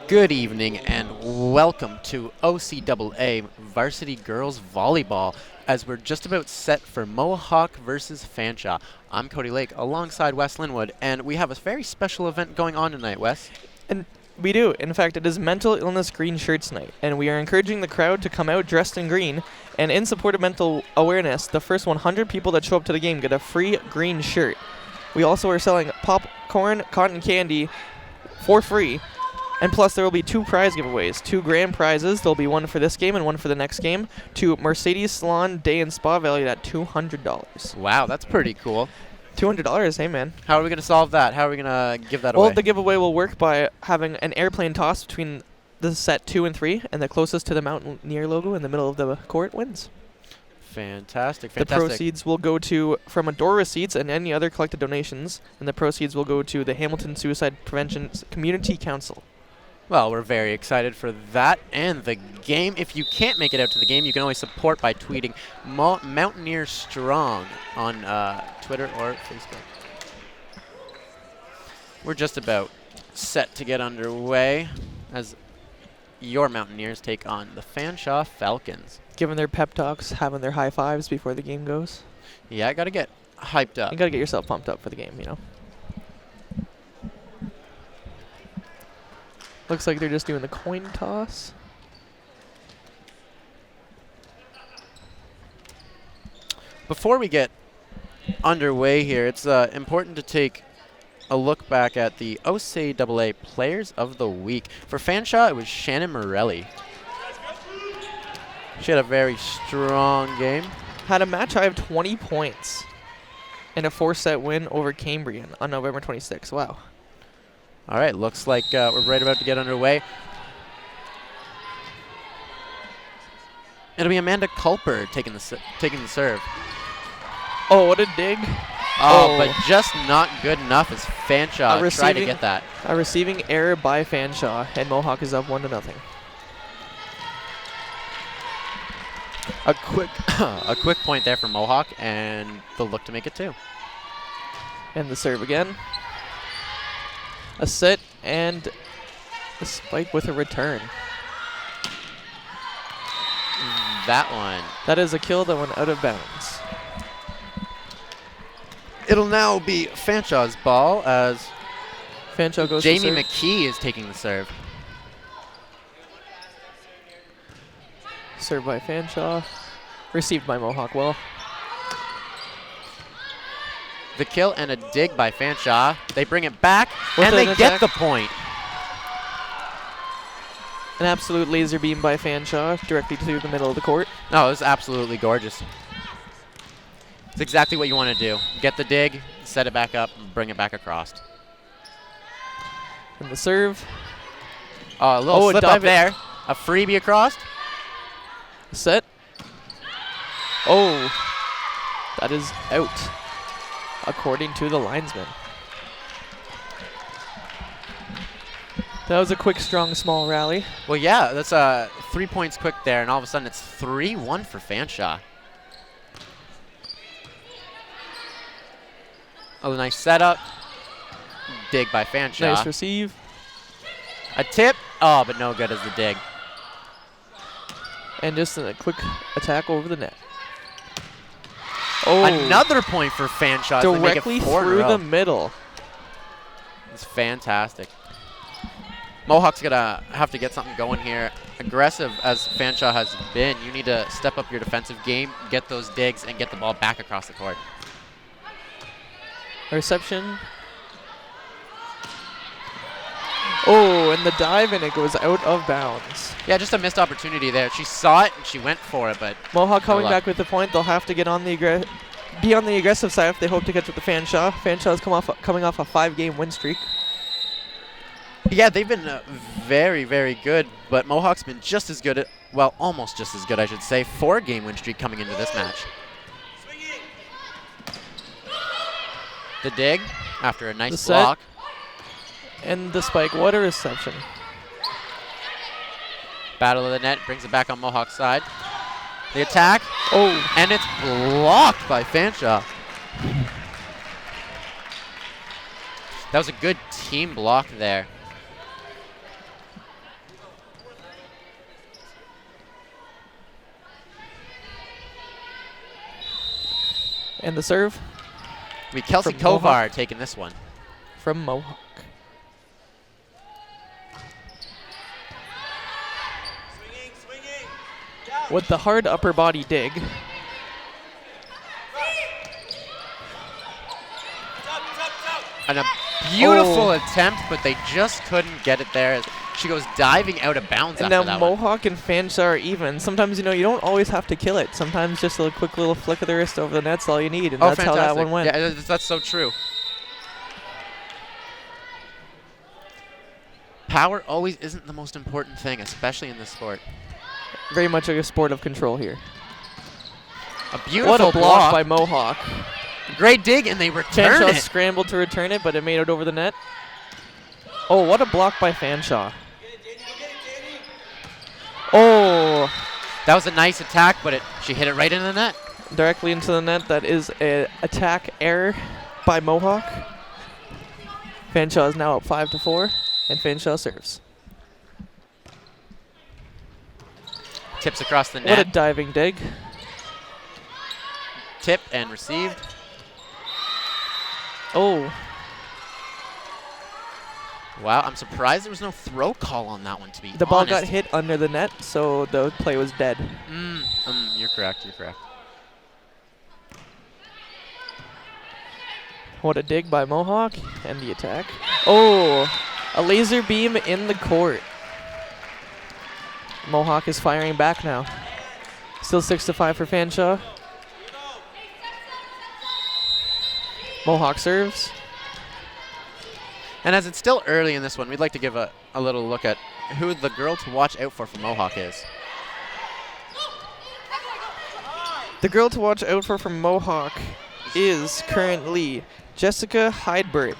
Good evening and welcome to OCAA Varsity Girls Volleyball as we're just about set for Mohawk versus Fanshawe. I'm Cody Lake alongside Wes Linwood, and we have a very special event going on tonight, Wes. And we do. In fact, it is Mental Illness Green Shirts Night, and we are encouraging the crowd to come out dressed in green. And in support of mental awareness, the first 100 people that show up to the game get a free green shirt. We also are selling popcorn, cotton candy for free. And plus, there will be two prize giveaways, two grand prizes. There'll be one for this game and one for the next game. To Mercedes Salon Day and Spa valued at $200. Wow, that's pretty cool. $200, hey man. How are we going to solve that? How are we going to give that away? Well, the giveaway will work by having an airplane toss between the set 2 and 3, and the closest to the Mountaineer logo in the middle of the court wins. Fantastic. The proceeds will go to from door receipts and any other collected donations, and the proceeds will go to the Hamilton Suicide Prevention Community Council. Well, we're very excited for that and the game. If you can't make it out to the game, you can always support by tweeting Mountaineer Strong on Twitter or Facebook. We're just about set to get underway as your Mountaineers take on the Fanshawe Falcons. Giving their pep talks, having their high fives before the game goes. Yeah, I got to get hyped up. You got to get yourself pumped up for the game, you know. Looks like they're just doing the coin toss. Before we get underway here, it's important to take a look back at the OCAA Players of the Week. For Fanshawe, it was Shannon Morelli. She had a very strong game. Had a match high of 20 points and a 4-set win over Cambrian on November 26th. Wow. All right, looks like we're right about to get underway. It'll be Amanda Culper taking the serve. Oh, what a dig. Oh, but just not good enough as Fanshawe tried to get that. A receiving error by Fanshawe, and Mohawk is up 1-0. A quick point there for Mohawk, and they'll look to make it 2. And the serve again. A set and a spike with a return. That one. That is a kill that went out of bounds. It'll now be Fanshawe's ball as Fanshawe goes Jamie to serve. McKee is taking the serve. Served by Fanshawe. Received by Mohawk well. The kill and a dig by Fanshawe. They bring it back, With and an they attack. get the point. An absolute laser beam by Fanshawe directly to the middle of the court. No, it was absolutely gorgeous. It's exactly what you want to do. Get the dig, set it back up, and bring it back across. And the serve. A little slip up there. A freebie across. Set. Oh, that is out, according to the linesman. That was a quick, strong, small rally. Well, yeah, that's 3 points quick there, and all of a sudden it's 3-1 for Fanshawe. Oh, nice setup. Dig by Fanshawe. Nice receive. A tip. Oh, but no good as the dig. And just a quick attack over the net. Oh, another point for Fanshawe. directly through the middle. It's fantastic. Mohawk's going to have to get something going here. Aggressive as Fanshawe has been, you need to step up your defensive game, get those digs, and get the ball back across the court. Reception. Oh, and the dive, and it goes out of bounds. Yeah, just a missed opportunity there. She saw it, and she went for it, but Mohawk coming back with the point. They'll have to get on the be on the aggressive side if they hope to catch up to Fanshawe. Fanshawe's coming off a 5-game win streak. yeah, they've been very, very good, but Mohawk's been just as good, well, almost just as good, I should say. 4-game win streak coming into this match. The dig after a nice block. And the spike. What a reception. Battle of the net brings it back on Mohawk's side. The attack. Oh. And it's blocked by Fanshawe. That was a good team block there. And the serve We Kelsey From Kovar Mohawk. taking this one. from Mohawk. With the hard upper body dig. And a beautiful attempt, but they just couldn't get it there. She goes diving out of bounds And after now that one. Mohawk and Fanshawe are even. Sometimes, you don't always have to kill it. Sometimes just a quick little flick of the wrist over the net's all you need, and that's how that one went. Yeah, that's so true. Power always isn't the most important thing, especially in this sport. Very much like a sport of control here. A beautiful What a block by Mohawk. Great dig, and they return Fanshawe it. scrambled to return it, but it made it over the net. Oh, what a block by Fanshawe. Oh, That was a nice attack, but she hit it right in the net. directly into the net. That is an attack error by Mohawk. Fanshawe is now up 5-4, and Fanshawe serves. Tips across the What a net. diving dig. Tip and received. Oh, Wow, I'm surprised there was no throw call on that one, to be the ball honest. got hit under the net, so the play was dead. You're correct, you're correct. What a dig by Mohawk, and the attack. Oh, a laser beam in the court. Mohawk is firing back now. Still 6-5 for Fanshawe. Mohawk serves. And as it's still early in this one, we'd like to give a little look at who the girl to watch out for Mohawk is. The girl to watch out for from Mohawk is currently Jessica Heidberg.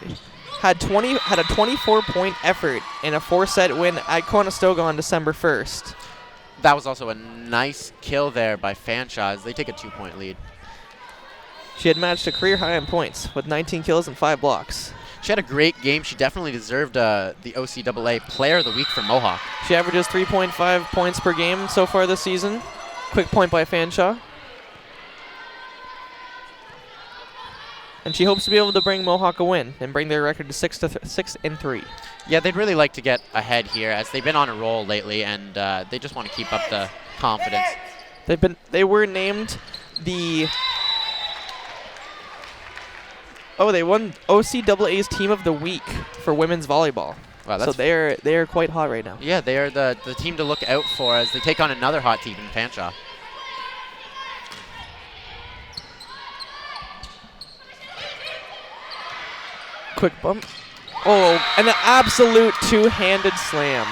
Had a 24-point effort in a 4-set win at Conestoga on December 1st. That was also a nice kill there by Fanshawe as they take a 2-point lead. She had matched a career high in points with 19 kills and 5 blocks. She had a great game. She definitely deserved the OCAA Player of the Week for Mohawk. She averages 3.5 points per game so far this season. Quick point by Fanshawe. And she hopes to be able to bring Mohawk a win and bring their record to 6-3. Yeah, they'd really like to get ahead here as they've been on a roll lately, and they just want to keep up the confidence. They were named the. Oh, they won OCAA's Team of the Week for women's volleyball. Wow, So they are quite hot right now. Yeah, they are the team to look out for as they take on another hot team in Fanshawe. Quick bump. Oh, and an absolute two-handed slam.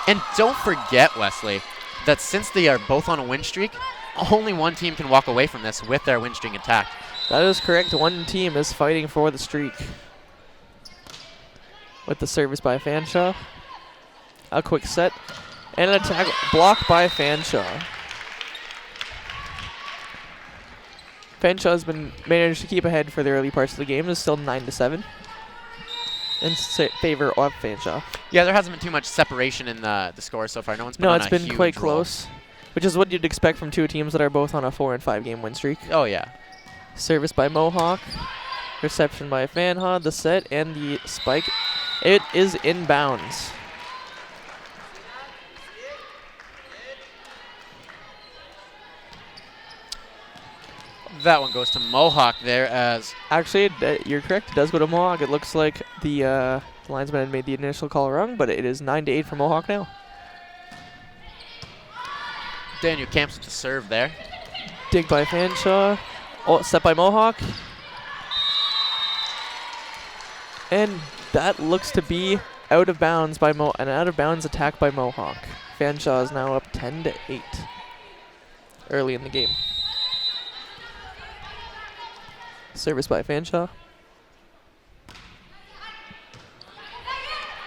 And don't forget, Wesley, that since they are both on a win streak, only one team can walk away from this with their win streak intact. That is correct. One team is fighting for the streak. With the service by Fanshawe. A quick set. And an attack blocked by Fanshawe. Fanshawe has been managed to keep ahead for the early parts of the game. It's still 9-7 in favor of Fanshawe. Yeah, there hasn't been too much separation in the score so far. No one's been No, on it's a been huge quite roll. close, which is what you'd expect from two teams that are both on a 4- and 5-game win streak. Oh, yeah. Service by Mohawk. Reception by Fanshawe. The set and the spike. It is inbounds. That one goes to Mohawk there as Actually, you're correct. It does go to Mohawk. It looks like the linesman had made the initial call wrong, but it is 9-8 for Mohawk now. Daniel Camps with the serve there. Dig by Fanshawe. Oh, set by Mohawk. And that looks to be out of bounds by an out of bounds attack by Mohawk. Fanshawe is now up 10-8 early in the game. Service by Fanshawe.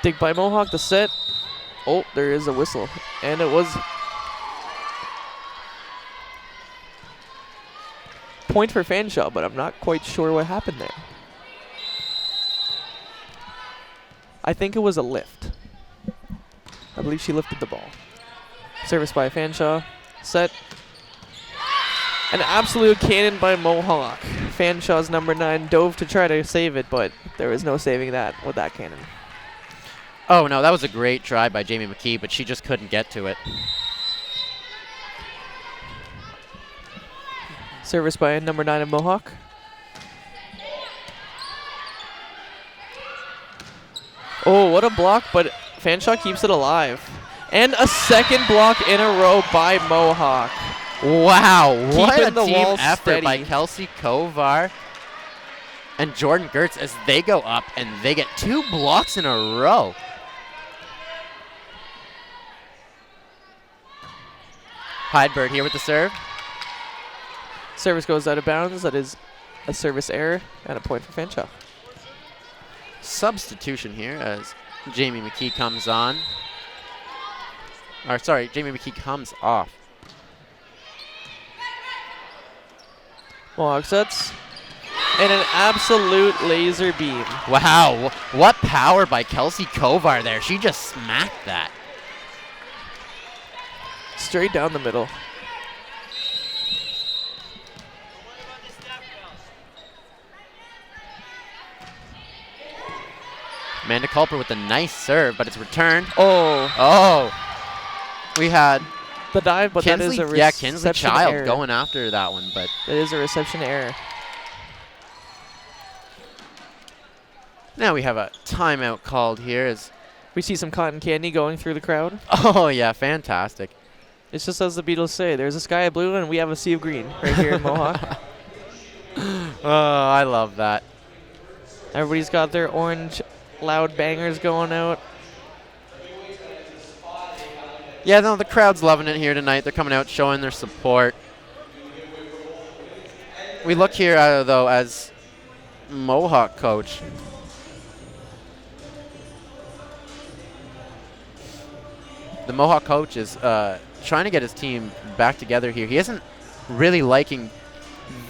Dig by Mohawk, the set. Oh, there is a whistle. And it was point for Fanshawe, but I'm not quite sure what happened there. I think it was a lift. I believe she lifted the ball. Service by Fanshawe. Set. An absolute cannon by Mohawk. Fanshaw's number 9 dove to try to save it, but there was no saving that with that cannon. Oh, no, that was a great try by Jamie McKee, but she just couldn't get to it. Service by number 9 of Mohawk. Oh, what a block, but Fanshawe keeps it alive. And a second block in a row by Mohawk. Wow, what Keeping a the team wall effort by steady. Kelsey Kovar and Jordan Gertz as they go up and they get 2 blocks in a row. Hydebird here with the serve. Service goes out of bounds. That is a service error and a point for Fanshawe. Substitution here as Jamie McKee comes on. Or sorry, Jamie McKee comes off. Mohawk sets. And an absolute laser beam. Wow, what power by Kelsey Kovar there. She just smacked that. Straight down the middle. Amanda Culper with a nice serve, but it's returned. Oh, Oh, we had the dive, but Kinsley, that is a yeah, Kinsley reception Child error. going after that one, but That is a reception error. now we have a timeout called here. We see some cotton candy going through the crowd. Oh yeah, fantastic. It's just as the Beatles say, there's a sky of blue and we have a sea of green right here in Mohawk. Oh, I love that. Everybody's got their orange loud bangers going out. Yeah, no, the crowd's loving it here tonight. They're coming out showing their support. We look here, though, as Mohawk coach. The Mohawk coach is trying to get his team back together here. He isn't really liking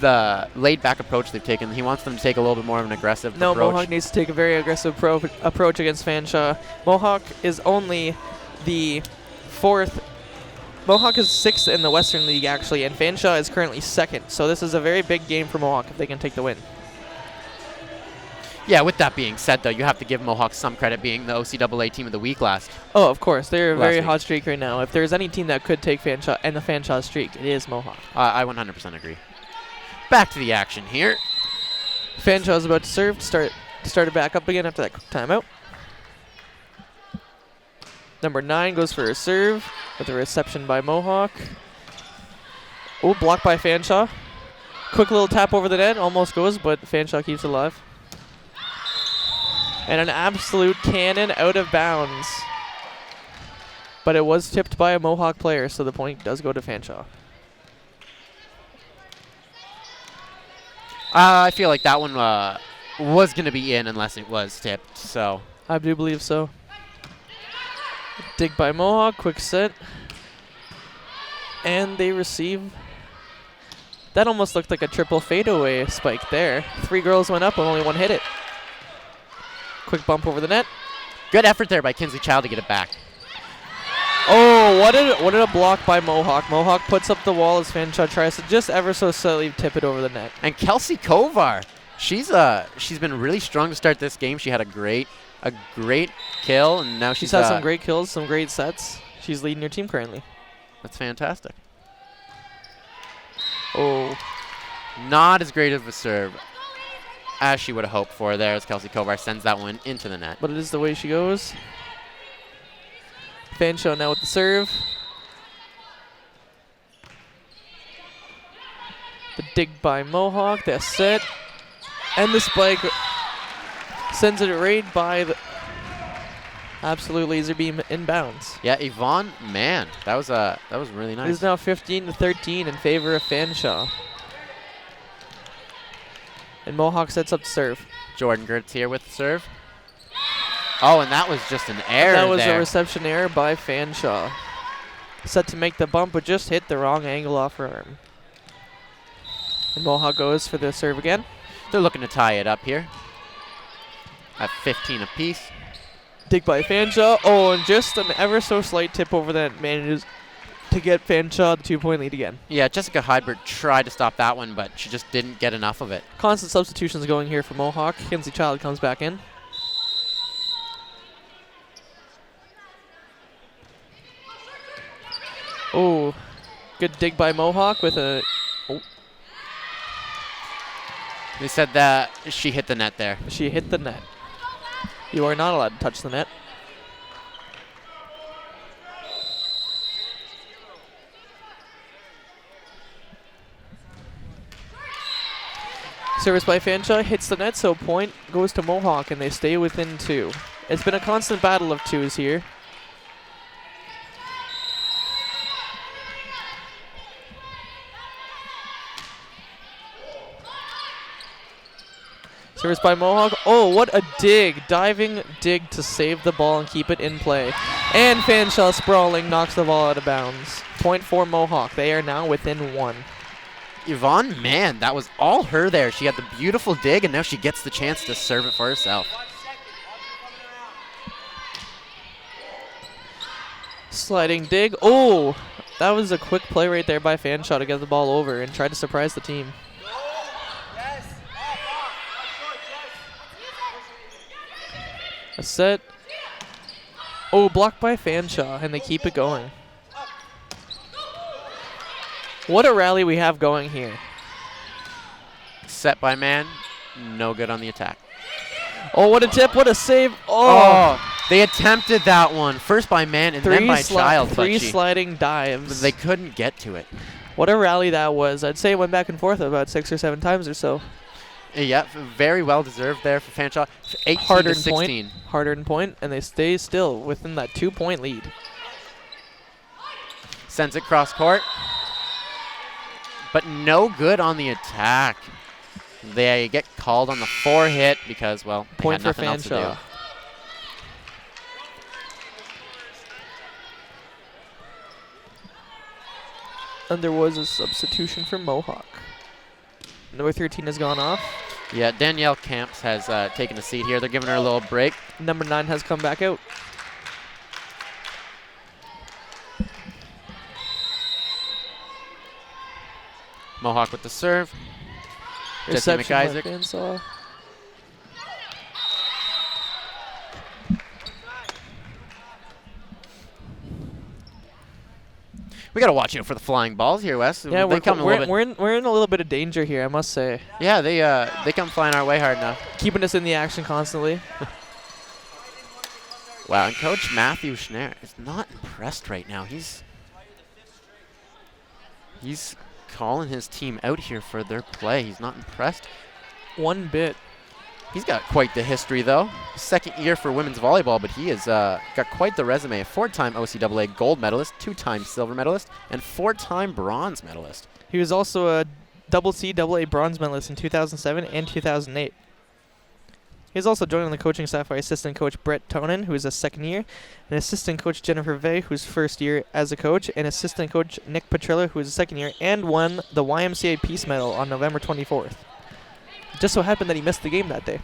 the laid-back approach they've taken. He wants them to take a little bit more of an aggressive No, approach. Mohawk needs to take a very aggressive approach against Fanshawe. Mohawk is only the 4th. Mohawk is 6th in the Western League, actually, and Fanshawe is currently 2nd. So this is a very big game for Mohawk if they can take the win. Yeah, with that being said, though, you have to give Mohawk some credit being the OCAA Team of the Week last. Oh, of course. They're a Last very week. hot streak right now. If there's any team that could take Fanshawe and the Fanshawe streak, it is Mohawk. I 100% agree. Back to the action here. Fanshawe's about to serve, start it back up again after that quick timeout. Number 9 goes for a serve with a reception by Mohawk. Oh, blocked by Fanshawe. Quick little tap over the net, almost goes, but Fanshawe keeps it alive. And an absolute cannon out of bounds. But it was tipped by a Mohawk player, so the point does go to Fanshawe. I feel like that one was going to be in unless it was tipped, so. I do believe so. Dig by Mohawk, quick set. And they receive. That almost looked like a triple fadeaway spike there. 3 girls went up and only 1 hit it. Quick bump over the net. Good effort there by Kinsley Child to get it back. Oh, what a block by Mohawk. Mohawk puts up the wall as Fanshawe tries to just ever so slightly tip it over the net. And Kelsey Kovar, she's been really strong to start this game. She had a great kill, and now She's had some great kills, some great sets. She's leading her team currently. That's fantastic. Oh, Not as great of a serve as she would have hoped for there as Kelsey Kovar sends that one into the net. but it is the way she goes. Fanshawe now with the serve. The dig by Mohawk, the set. And the spike sends it right by the absolute laser beam inbounds. Yeah, Yvonne, man, that was really It nice. is now 15-13 in favor of Fanshawe. And Mohawk sets up to serve. Jordan Gertz here with the serve. Oh, and that was just an error That was there. a reception error by Fanshawe. Set to make the bump, but just hit the wrong angle off her arm. And Mohawk goes for the serve again. They're looking to tie it up here at 15 apiece. Dig by Fanshawe. Oh, and just an ever so slight tip over that manages to get Fanshawe the 2-point lead again. Yeah, Jessica Hydberg tried to stop that one, but she just didn't get enough of it. Constant substitutions going here for Mohawk. Kinsley Child comes back in. Oh, good dig by Mohawk with a... Oh. They said that she hit the net there. She hit the net. You are not allowed to touch the net. Service by Fanshawe hits the net, so point goes to Mohawk, and they stay within 2. It's been a constant battle of 2s here. Service by Mohawk. Oh, what a dig. Diving dig to save the ball and keep it in play. And Fanshawe sprawling knocks the ball out of bounds. Point for Mohawk. They are now within 1. Yvonne, man, that was all her there. She had the beautiful dig, and now she gets the chance to serve it for herself. Sliding dig. Oh, that was a quick play right there by Fanshawe to get the ball over and try to surprise the team. A set. Oh, blocked by Fanshawe, and they keep it going. What a rally we have going here. Set by man, no good on the attack. Oh, what a tip, what a save. Oh, they attempted that one. First by man and then by Child. Three sliding dives. They couldn't get to it. What a rally that was. I'd say it went back and forth about 6 or 7 times or so. Yeah, very well deserved there for Fanshawe. 18-16. Hard-earned point, and they stay still within that 2-point lead. Sends it cross court, but no good on the attack. They get called on the 4 hit because, well, they point had nothing for else to do. Fanshawe. And there was a substitution for Mohawk. Number 13 has gone off. Yeah, Danielle Camps has taken a seat here. They're giving her a little break. Number 9 has come back out. Mohawk with the serve. Jesse Reception by McIsaac. Fanshawe. We got to watch out for the flying balls here, Wes. Yeah, they come a little bit. we're in a little bit of danger here, I must say. Yeah, they come flying our way hard enough. Keeping us in the action constantly. Wow, and Coach Matthew Schneer is not impressed right now. He's calling his team out here for their play. He's not impressed one bit. He's got quite the history, though. Second year for women's volleyball, but he has got quite the resume. A 4-time OCAA gold medalist, 2-time silver medalist, and 4-time bronze medalist. He was also a CAA bronze medalist in 2007 and 2008. He's also joined on the coaching staff by assistant coach Brett Tonin, who is a second year, and assistant coach Jennifer Vey, who's first year as a coach, and assistant coach Nick Petrella, who is a second year, and won the YMCA Peace Medal on November 24th. It just so happened that he missed the game that day.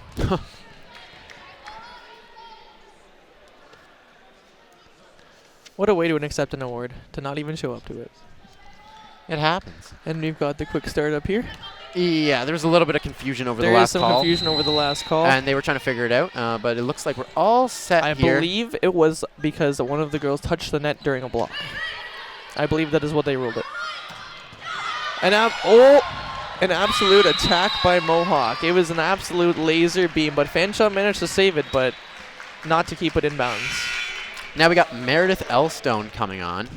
What a way to accept an award, to not even show up to it. It happens. And we've got the quick start up here. Yeah, there was a little bit of confusion over the last call. There is some confusion over the last call. And they were trying to figure it out, but it looks like we're all set here. I believe it was because one of the girls touched the net during a block. I believe that is what they ruled it. An absolute attack by Mohawk. It was an absolute laser beam, but Fanshawe managed to save it, but not to keep it in bounds. Now we got Meredith Elstone coming on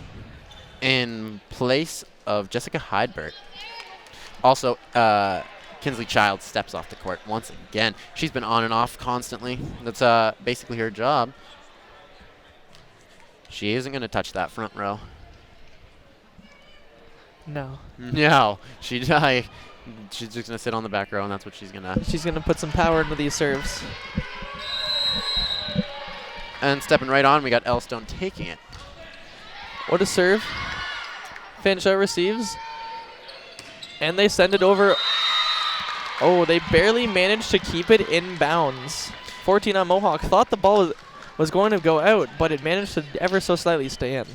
in place of Jessica Hydberg. Also, Kinsley Child steps off the court once again. She's been on and off constantly. That's basically her job. She isn't going to touch that front row. No. No. She's just going to sit on the back row, and that's what she's going to. She's going to put some power into these serves. And stepping right on, we got Elstone taking it. What a serve. Fanshawe receives. And they send it over. Oh, they barely managed to keep it in bounds. 14 on Mohawk. Thought the ball was going to go out, but it managed to ever so slightly stay in.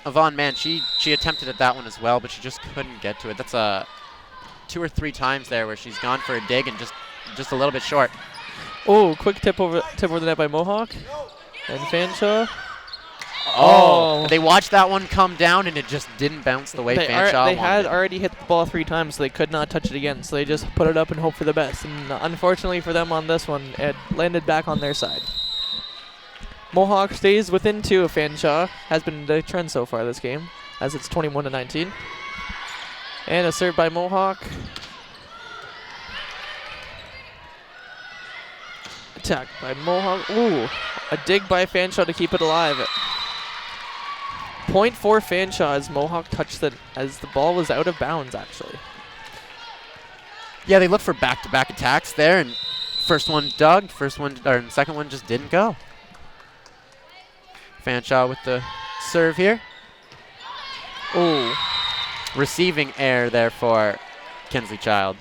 Yvonne Mann, she attempted at that one as well, but she just couldn't get to it. That's 2 or 3 times there where she's gone for a dig and just a little bit short. Oh, quick tip over the net by Mohawk. And Fanshawe. Oh, they watched that one come down, and it just didn't bounce the way Fanshawe They wanted had it. already hit the ball 3 times, so they could not touch it again. So they just put it up and hope for the best. And unfortunately for them on this one, it landed back on their side. Mohawk stays within 2 of Fanshawe. Has been the trend so far this game, as it's 21-19. And a serve by Mohawk. Attack by Mohawk. Ooh, a dig by Fanshawe to keep it alive. Point for Fanshawe as Mohawk touched as the ball was out of bounds, actually. Yeah, they look for back-to-back attacks there, and first one dug, second one just didn't go. Fanshawe with the serve here. Ooh. Receiving error there for Kinsley Child.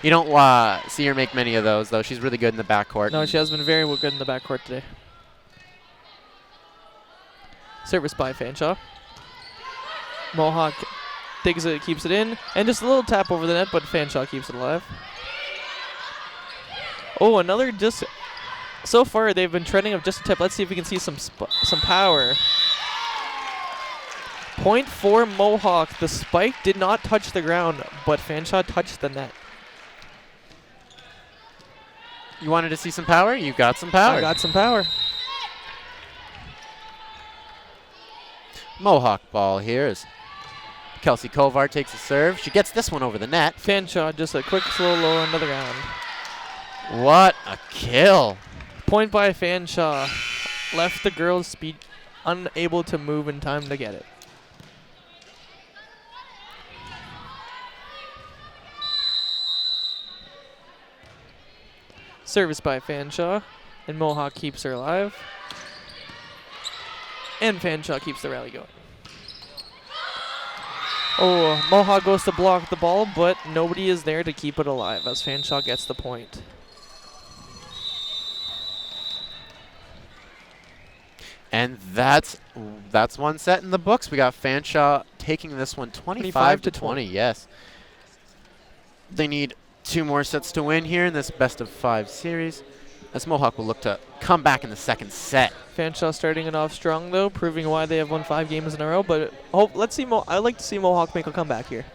You don't see her make many of those, though. She's really good in the backcourt. No, she has been very good in the backcourt today. Service by Fanshawe. Mohawk digs it, keeps it in, and just a little tap over the net, but Fanshawe keeps it alive. Oh, another just... So far, they've been trending of just a tip. Let's see if we can see some power. Point for Mohawk. The spike did not touch the ground, but Fanshawe touched the net. You wanted to see some power? You got some power. I got some power. Mohawk ball here as Kelsey Kovar takes a serve. She gets this one over the net. Fanshawe just a quick slow low under the ground. What a kill. Point by Fanshawe. Left the girls' feet unable to move in time to get it. Service by Fanshawe, and Mohawk keeps her alive. And Fanshawe keeps the rally going. Oh, Mohawk goes to block the ball, but nobody is there to keep it alive as Fanshawe gets the point. And that's one set in the books. We got Fanshawe taking this one 25-20. Yes. They need 2 more sets to win here in this best-of-5 series, as Mohawk will look to come back in the second set. Fanshawe starting it off strong, though, proving why they have won 5 games in a row. But let's see. I'd like to see Mohawk make a comeback here.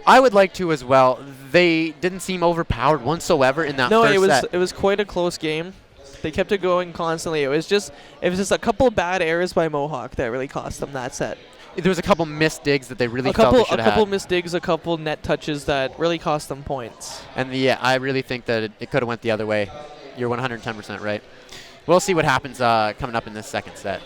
I would like to as well. They didn't seem overpowered whatsoever in that first set. No, it was quite a close game. They kept it going constantly. It was just a couple bad errors by Mohawk that really cost them that set. There was a couple missed digs that they really felt they should have had. A couple missed digs, a couple net touches that really cost them points. And yeah, I really think that it could have went the other way. You're 110% right. We'll see what happens coming up in this second set.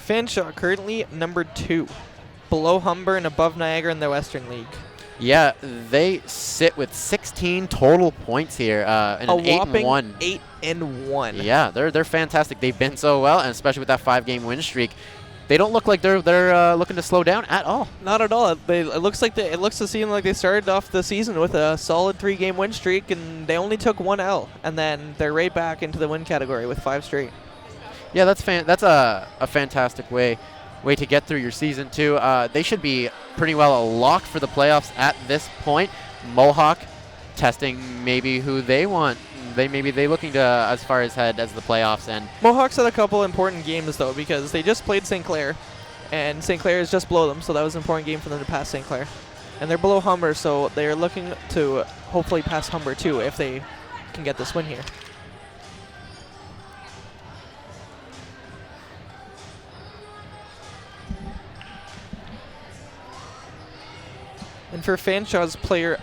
Fanshawe currently number 2, below Humber and above Niagara in the Western League. Yeah, they sit with 16 total points here, and an 8-1. 8-1. Yeah, they're fantastic. They've been so well, and especially with that 5-game win streak, they don't look like they're looking to slow down at all. Not at all. It looks to seem like they started off the season with a solid 3-game win streak, and they only took 1 L, and then they're right back into the win category with 5 straight. Yeah, that's a fantastic way to get through your season too. They should be pretty well a lock for the playoffs at this point. Mohawk testing maybe who they want. They looking to as far as head as the playoffs. And Mohawks had a couple important games though, because they just played St. Clair, and St. Clair is just below them, so that was an important game for them to pass St. Clair. And they're below Humber, so they are looking to hopefully pass Humber too if they can get this win here. And for Fanshawe's player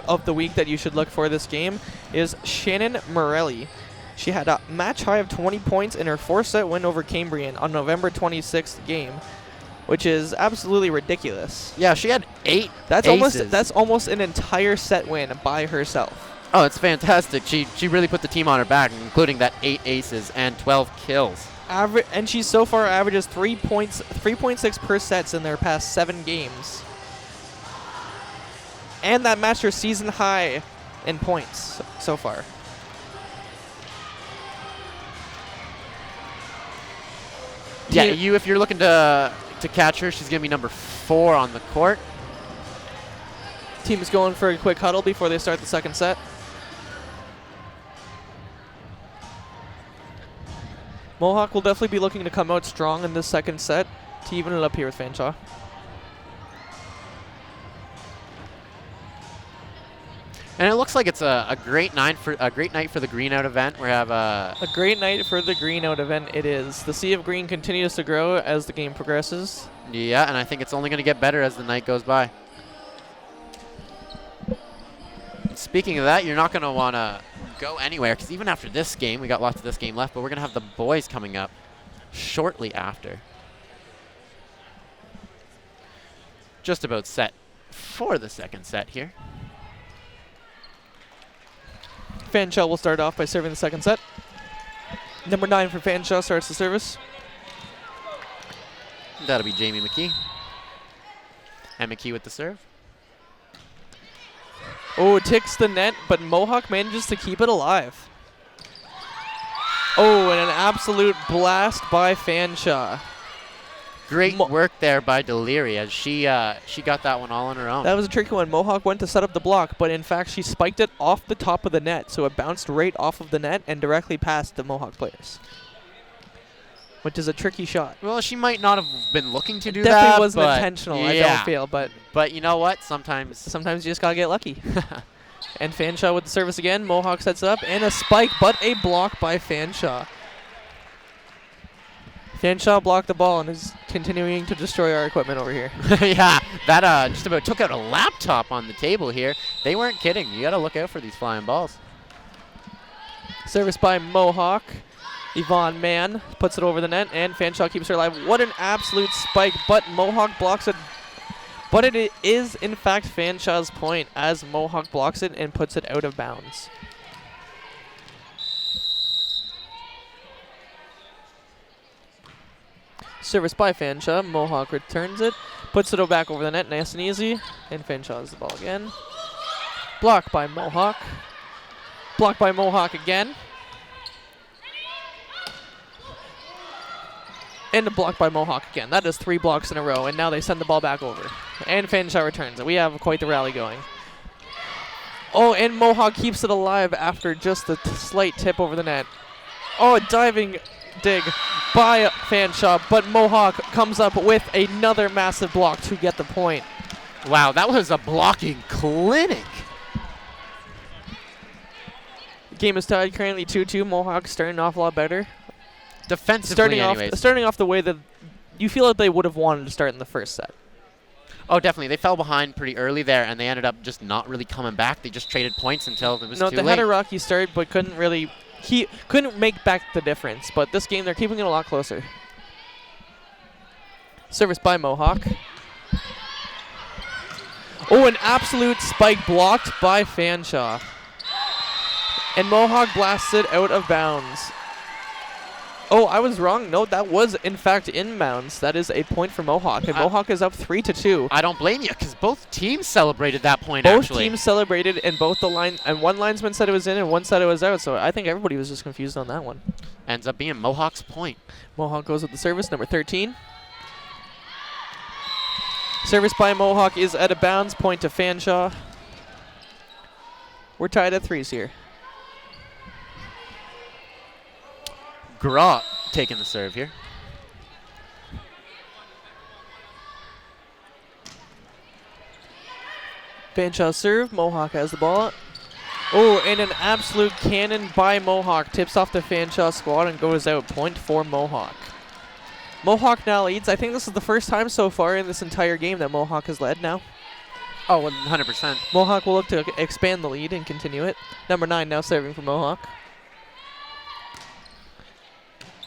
of the week that you should look for this game is Shannon Morelli. She had a match high of 20 points in her 4-set win over Cambrian on November 26th game, which is absolutely ridiculous. yeah, she had 8 That's aces. almost an entire set win by herself. Oh, it's fantastic. She really put the team on her back, including that 8 aces and 12 kills. And she so far averages 3.6 per sets in their past 7 games. And that matched her season high in points so far. Yeah, if you're looking to catch her, she's going to be number 4 on the court. Team is going for a quick huddle before they start the second set. Mohawk will definitely be looking to come out strong in this second set to even it up here with Fanshawe. And it looks like it's a great night for the green out event. We have a great night for the green out event. It is. The sea of green continues to grow as the game progresses. Yeah, and I think it's only going to get better as the night goes by. Speaking of that, you're not going to want to go anywhere, because even after this game, we got lots of this game left, but we're going to have the boys coming up shortly after. Just about set for the second set here. Fanshawe will start off by serving the second set. Number 9 for Fanshawe starts the service. That'll be Jamie McKee. And McKee with the serve. Oh, it ticks the net, but Mohawk manages to keep it alive. Oh, and an absolute blast by Fanshawe. Great work there by Deliri as she got that one all on her own. That was a tricky one. Mohawk went to set up the block, but in fact she spiked it off the top of the net, so it bounced right off of the net and directly past the Mohawk players, which is a tricky shot. Well, she might not have been looking to do that. Definitely wasn't intentional, yeah. I don't feel, but you know what? Sometimes you just gotta get lucky. And Fanshawe with the service again. Mohawk sets up, and a spike, but a block by Fanshawe. Fanshawe blocked the ball and is continuing to destroy our equipment over here. Yeah, that just about took out a laptop on the table here. They weren't kidding. You gotta look out for these flying balls. Service by Mohawk. Yvonne Mann puts it over the net, and Fanshawe keeps her alive. What an absolute spike, but Mohawk blocks it. But it is, in fact, Fanshawe's point as Mohawk blocks it and puts it out of bounds. Service by Fanshawe. Mohawk returns it, puts it back over the net, nice and easy, and Fanshawe has the ball again. Blocked by Mohawk. Blocked by Mohawk again. And a block by Mohawk again. That is 3 blocks in a row, and now they send the ball back over. And Fanshawe returns it. We have quite the rally going. Oh, and Mohawk keeps it alive after just a slight tip over the net. Oh, a diving dig by Fanshawe, but Mohawk comes up with another massive block to get the point. Wow, that was a blocking clinic. The game is tied currently 2-2. Mohawk starting off a lot better. Defensively, starting off the way that you feel like they would have wanted to start in the first set. Oh, definitely. They fell behind pretty early there, and they ended up just not really coming back. They just traded points until it was too late. No, they had a rocky start, but couldn't make back the difference. But this game, they're keeping it a lot closer. Service by Mohawk. Oh, an absolute spike blocked by Fanshawe. And Mohawk blasts it out of bounds. Oh, I was wrong. No, that was, in fact, inbounds. That is a point for Mohawk. And Mohawk is up 3-2. I don't blame you, because both teams celebrated that point, Both teams celebrated, and one linesman said it was in and one said it was out. So I think everybody was just confused on that one. Ends up being Mohawk's point. Mohawk goes with the service, number 13. Service by Mohawk is out of bounds. Point to Fanshawe. We're tied at 3s here. Gra taking the serve here. Fanshawe serve. Mohawk has the ball. Oh, and an absolute cannon by Mohawk. Tips off the Fanshawe squad and goes out. Point for Mohawk. Mohawk now leads. I think this is the first time so far in this entire game that Mohawk has led now. Oh, 100%. Mohawk will look to expand the lead and continue it. Number 9 now serving for Mohawk.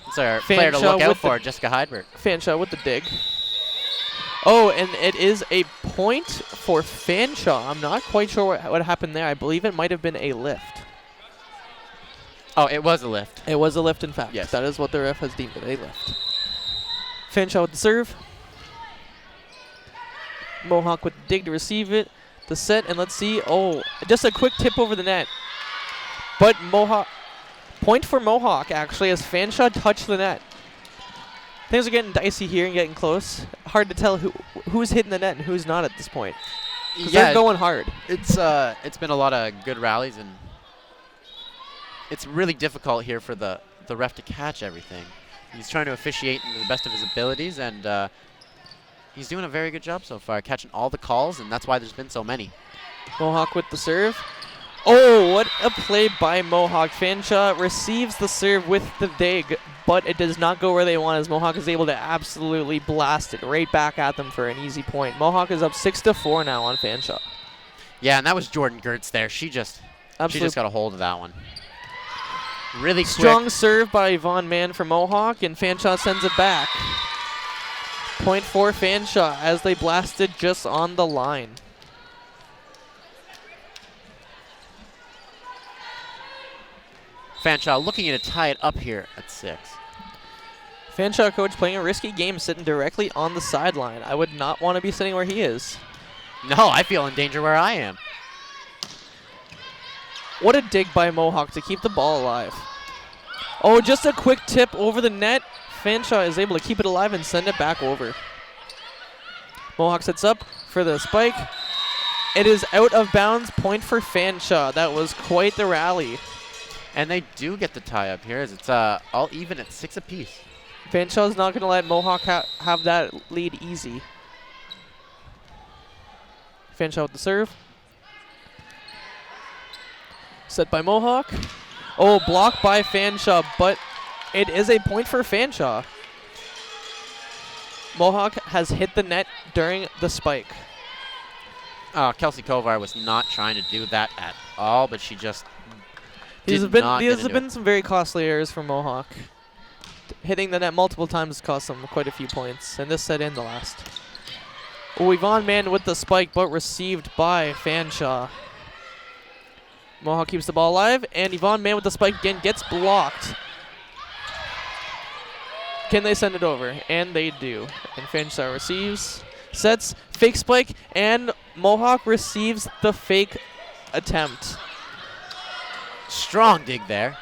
It's our player to look out for, Jessica Heidberg. Fanshawe with the dig. Oh, and it is a point for Fanshawe. I'm not quite sure what happened there. I believe it might have been a lift. Oh, it was a lift. It was a lift, in fact. Yes. That is what the ref has deemed it, a lift. Fanshawe with the serve. Mohawk with the dig to receive it. The set, and let's see. Oh, just a quick tip over the net. But Mohawk, point for Mohawk, actually, as Fanshawe touched the net. Things are getting dicey here and getting close. Hard to tell who's hitting the net and who's not at this point. Yeah, they're going hard. It's been a lot of good rallies, and it's really difficult here for the ref to catch everything. He's trying to officiate to the best of his abilities, and he's doing a very good job so far, catching all the calls, and that's why there's been so many. Mohawk with the serve. Oh, what a play by Mohawk. Fanshawe receives the serve with the dig, but it does not go where they want, as Mohawk is able to absolutely blast it right back at them for an easy point. Mohawk is up 6-4 now on Fanshawe. Yeah, and that was Jordan Gertz there. She just got a hold of that one. Really quick. Strong serve by Yvonne Mann for Mohawk, and Fanshawe sends it back. Point for Fanshawe as they blasted just on the line. Fanshawe looking to tie it up here at 6. Fanshawe coach playing a risky game, sitting directly on the sideline. I would not want to be sitting where he is. No, I feel in danger where I am. What a dig by Mohawk to keep the ball alive. Oh, just a quick tip over the net. Fanshawe is able to keep it alive and send it back over. Mohawk sets up for the spike. It is out of bounds. Point for Fanshawe. That was quite the rally. And they do get the tie up here, as it's all even at 6 apiece. Fanshawe's not going to let Mohawk have that lead easy. Fanshawe with the serve. Set by Mohawk. Oh, blocked by Fanshawe, but it is a point for Fanshawe. Mohawk has hit the net during the spike. Kelsey Kovar was not trying to do that at all, but she just These have been some very costly errors for Mohawk. Hitting the net multiple times cost them quite a few points, and this set in the last. Oh, Yvonne Mann with the spike, but received by Fanshawe. Mohawk keeps the ball alive, and Yvonne Mann with the spike again gets blocked. Can they send it over? And they do. And Fanshawe receives, sets, fake spike, and Mohawk receives the fake attempt. Strong dig there.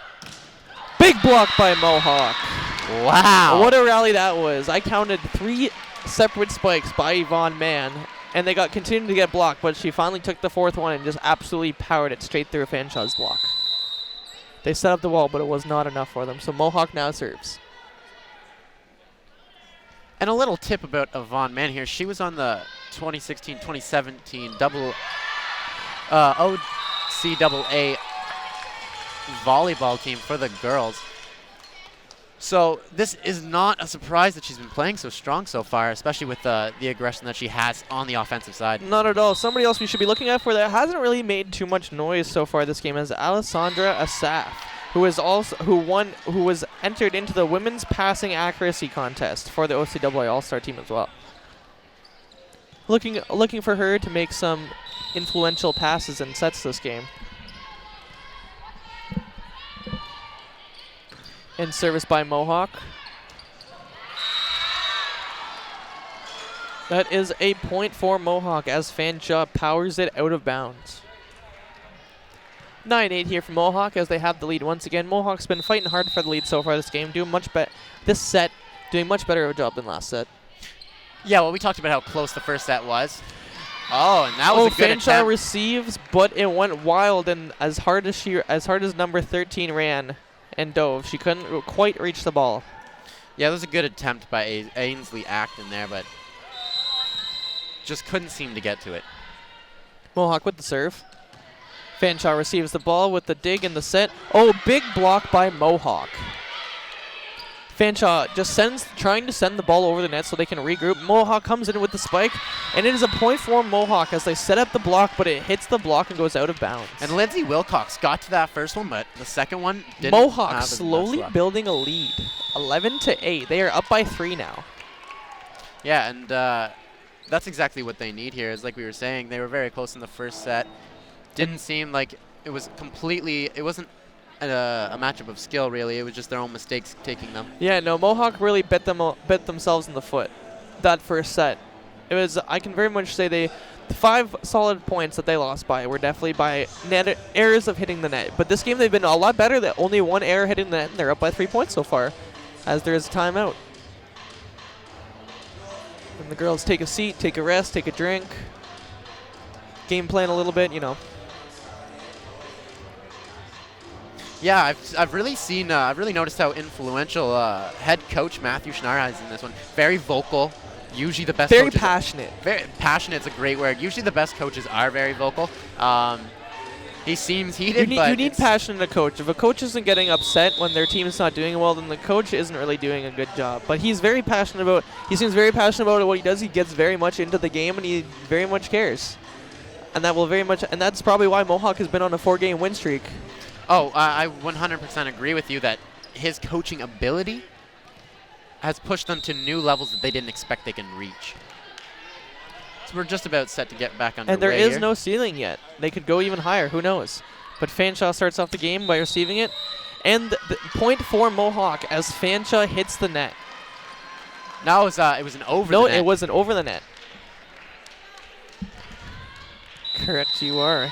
Big block by Mohawk. Wow. What a rally that was. I counted 3 separate spikes by Yvonne Mann, and they continued to get blocked, but she finally took the 4th one and just absolutely powered it straight through Fanshawe's block. They set up the wall, but it was not enough for them, so Mohawk now serves. And a little tip about Yvonne Mann here. She was on the 2016-2017 OCAA volleyball team for the girls. So this is not a surprise that she's been playing so strong so far, especially with the aggression that she has on the offensive side. Not at all. Somebody else we should be looking at for that hasn't really made too much noise so far this game is Alessandra Asaf, who was entered into the women's passing accuracy contest for the OCAA All-Star team as well. Looking for her to make some influential passes and sets this game. And service by Mohawk. That is a point for Mohawk as Fanshawe powers it out of bounds. 9-8 here for Mohawk as they have the lead once again. Mohawk's been fighting hard for the lead so far this game, doing much better of a job than last set. Yeah, well, we talked about how close the first set was. Oh, and that was a good Fanshawe attempt. receives, but it went wild, and as hard as number 13 ran and dove, she couldn't quite reach the ball. Yeah, that was a good attempt by Ainsley Acton there, but just couldn't seem to get to it. Mohawk with the serve. Fanshawe receives the ball with the dig in the set. Oh, big block by Mohawk. Fanshawe just trying to send the ball over the net so they can regroup. Mohawk comes in with the spike, and it is a point for Mohawk as they set up the block, but it hits the block and goes out of bounds. And Lindsay Wilcox got to that first one, but the second one didn't. Mohawk slowly building a lead. 11-8. They are up by 3 now. Yeah, and That's exactly what they need here. Is like we were saying, they were very close in the first set. Didn't seem like it was completely. It wasn't a matchup of skill really. It was just their own mistakes taking them. Yeah, no, Mohawk really bit themselves in the foot that first set. It was, I can very much say the 5 solid points that they lost by were definitely by net errors of hitting the net. But this game they've been a lot better. That only 1 error hitting the net, and they're up by 3 points so far, as there is a timeout. And the girls take a seat, take a rest, take a drink, game plan a little bit, you know. Yeah, I've really seen I've really noticed how influential head coach Matthew Schnarr is in this one. Very vocal. Usually the best. Very passionate. Very passionate. It's a great word. Usually the best coaches are very vocal. He seems heated. You need passion in a coach. If a coach isn't getting upset when their team is not doing well, then the coach isn't really doing a good job. But he's very passionate about. He seems very passionate about what he does. He gets very much into the game, and he very much cares. And that will very much. And that's probably why Mohawk has been on a 4-game win streak. Oh, I 100% agree with you that his coaching ability has pushed them to new levels that they didn't expect they can reach. So we're just about set to get back underway. And there is here. no ceiling yet. They could go even higher. Who knows? But Fanshawe starts off the game by receiving it. And the point for Mohawk as Fanshawe hits the net. No, it was an over the net. No, it was an over the net. Correct, you are.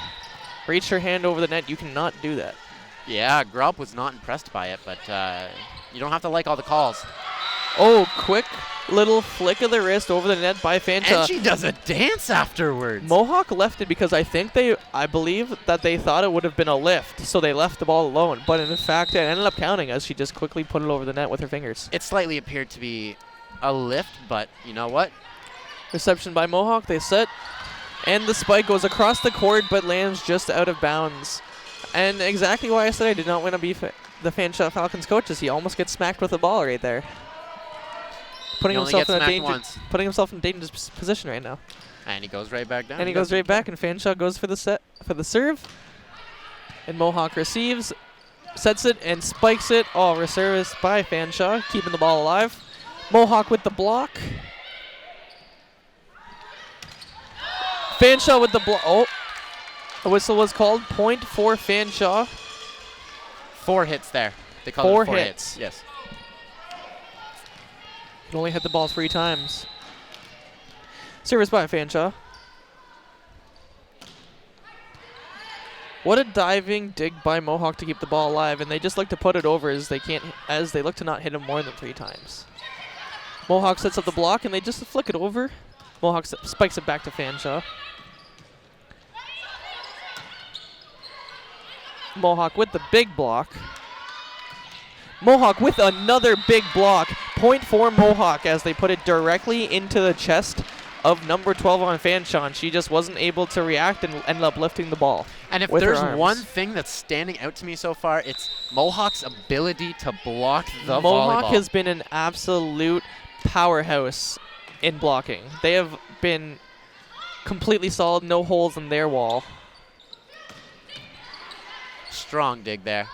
Reach your hand over the net. You cannot do that. Yeah, Grub was not impressed by it, but you don't have to like all the calls. Oh, quick little flick of the wrist over the net by Fanshawe. And she does a dance afterwards. Mohawk left it because I believe that they thought it would have been a lift, so they left the ball alone. But in fact, it ended up counting as she just quickly put it over the net with her fingers. It slightly appeared to be a lift, but you know what? Reception by Mohawk, they set. And the spike goes across the court, but lands just out of bounds. And exactly why I said I did not want to be the Fanshawe Falcons coaches. He almost gets smacked with the ball right there. Putting himself in a dangerous position right now. And he goes right back down. And he goes right back, and Fanshawe goes for the serve. And Mohawk receives, sets it, and spikes it. Oh, reservice by Fanshawe, keeping the ball alive. Mohawk with the block. Fanshawe with the block. Oh, a whistle was called. Point for Fanshawe. 4 hits there. They call it 4 hits. Yes. Can only hit the ball 3 times. Service by Fanshawe. What a diving dig by Mohawk to keep the ball alive, and they just like to put it over as they look to not hit him more than 3 times. Mohawk sets up the block, and they just flick it over. Mohawk spikes it back to Fanshawe. Mohawk with the big block. Mohawk with another big block. Point for Mohawk as they put it directly into the chest of number 12 on Fanshawe. She just wasn't able to react and ended up lifting the ball. And if there's one thing that's standing out to me so far, it's Mohawk's ability to block the volleyball. Mohawk has been an absolute powerhouse in blocking. They have been completely solid, no holes in their wall. Strong dig there.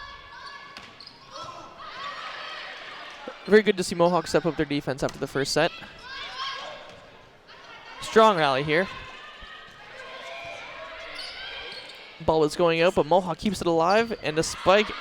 Very good to see Mohawk step up their defense after the first set. Strong rally here. Ball was going out, but Mohawk keeps it alive, and a spike.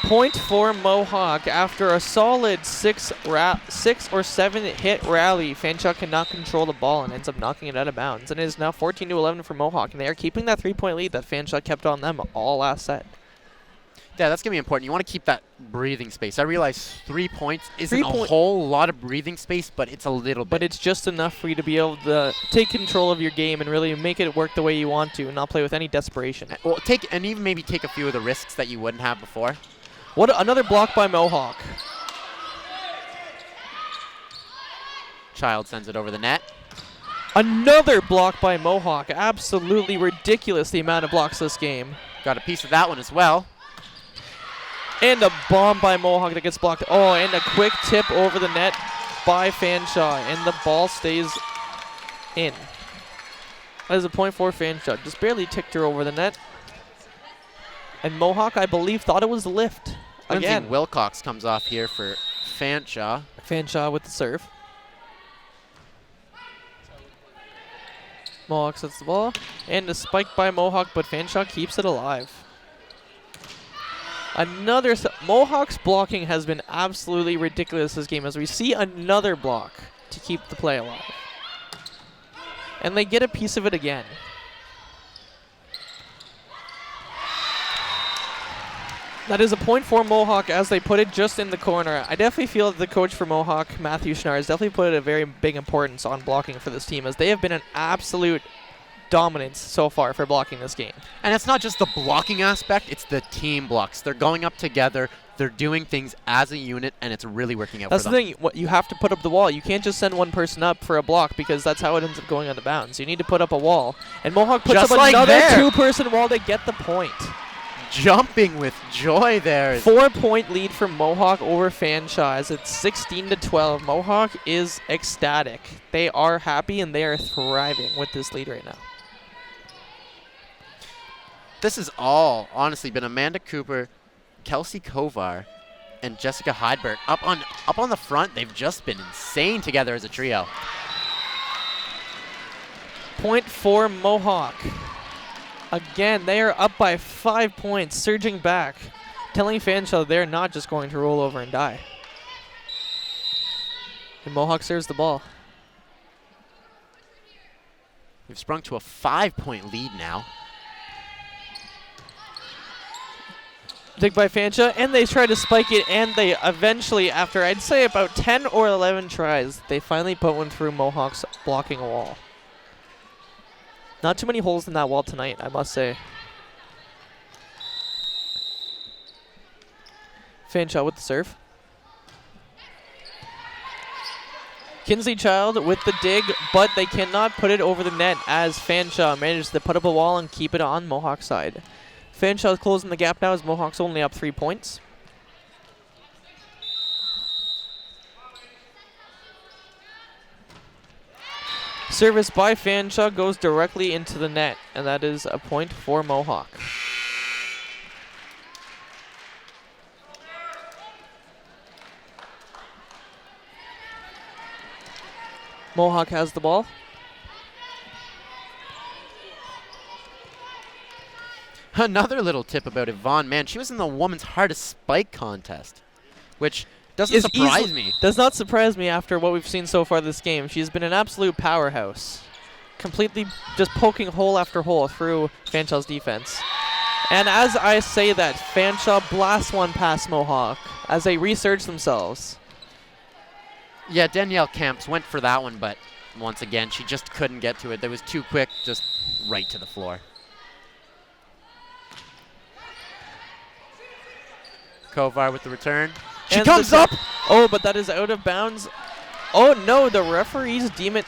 Point for Mohawk after a solid 6 or 7 hit rally. Fanshawe cannot control the ball and ends up knocking it out of bounds. And it is now 14-11 for Mohawk, and they are keeping that 3-point lead that Fanshawe kept on them all last set. Yeah, that's going to be important. You want to keep that breathing space. I realize 3 points isn't a whole lot of breathing space, but it's a little bit. But it's just enough for you to be able to take control of your game and really make it work the way you want to and not play with any desperation. Well, even maybe take a few of the risks that you wouldn't have before. What another block by Mohawk. Child sends it over the net. Another block by Mohawk. Absolutely ridiculous the amount of blocks this game. Got a piece of that one as well. And a bomb by Mohawk that gets blocked. Oh, and a quick tip over the net by Fanshawe. And the ball stays in. That is a point for Fanshawe. Just barely ticked her over the net. And Mohawk, I believe, thought it was the lift. Again. Wilcox comes off here for Fanshawe. Fanshawe with the serve. Mohawk sets the ball. And a spike by Mohawk, but Fanshawe keeps it alive. Mohawk's blocking has been absolutely ridiculous this game as we see another block to keep the play alive. And they get a piece of it again. That is a point for Mohawk as they put it just in the corner. I definitely feel that the coach for Mohawk, Matthew Schnarr, has definitely put a very big importance on blocking for this team as they have been an absolute dominance so far for blocking this game. And it's not just the blocking aspect, it's the team blocks. They're going up together, they're doing things as a unit, and it's really working out for them. That's the thing, you have to put up the wall. You can't just send one person up for a block because that's how it ends up going out of bounds. You need to put up a wall. And Mohawk puts Just up like another there. two-person wall to get the point. Jumping with joy there. 4-point lead for Mohawk over Fanshawe as it's 16-12. Mohawk is ecstatic. They are happy and they are thriving with this lead right now. This has all honestly been Amanda Cooper, Kelsey Kovar, and Jessica Heidberg up on the front. They've just been insane together as a trio. Point for Mohawk. Again, they are up by 5 points, surging back, telling Fanshawe they're not just going to roll over and die. And Mohawk serves the ball. We've sprung to a 5-point lead now. Dig by Fanshawe, and they try to spike it, and they eventually, after I'd say about 10 or 11 tries, they finally put one through Mohawk's blocking a wall. Not too many holes in that wall tonight, I must say. Fanshawe with the serve. Kinsley Child with the dig, but they cannot put it over the net as Fanshawe manages to put up a wall and keep it on Mohawk's side. Fanshawe is closing the gap now as Mohawk's only up 3 points. Service by Fanshawe goes directly into the net, and that is a point for Mohawk. Mohawk has the ball. Another little tip about Yvonne, man, she was in the women's hardest spike contest, which doesn't surprise me. Does not surprise me after what we've seen so far this game. She's been an absolute powerhouse, completely just poking hole after hole through Fanshawe's defense. And as I say that, Fanshawe blasts one past Mohawk as they resurge themselves. Yeah, Danielle Camps went for that one, but once again, she just couldn't get to it. That was too quick, just right to the floor. Kovar with the return. She And comes up! Oh, but that is out of bounds. Oh no, the referees deem it.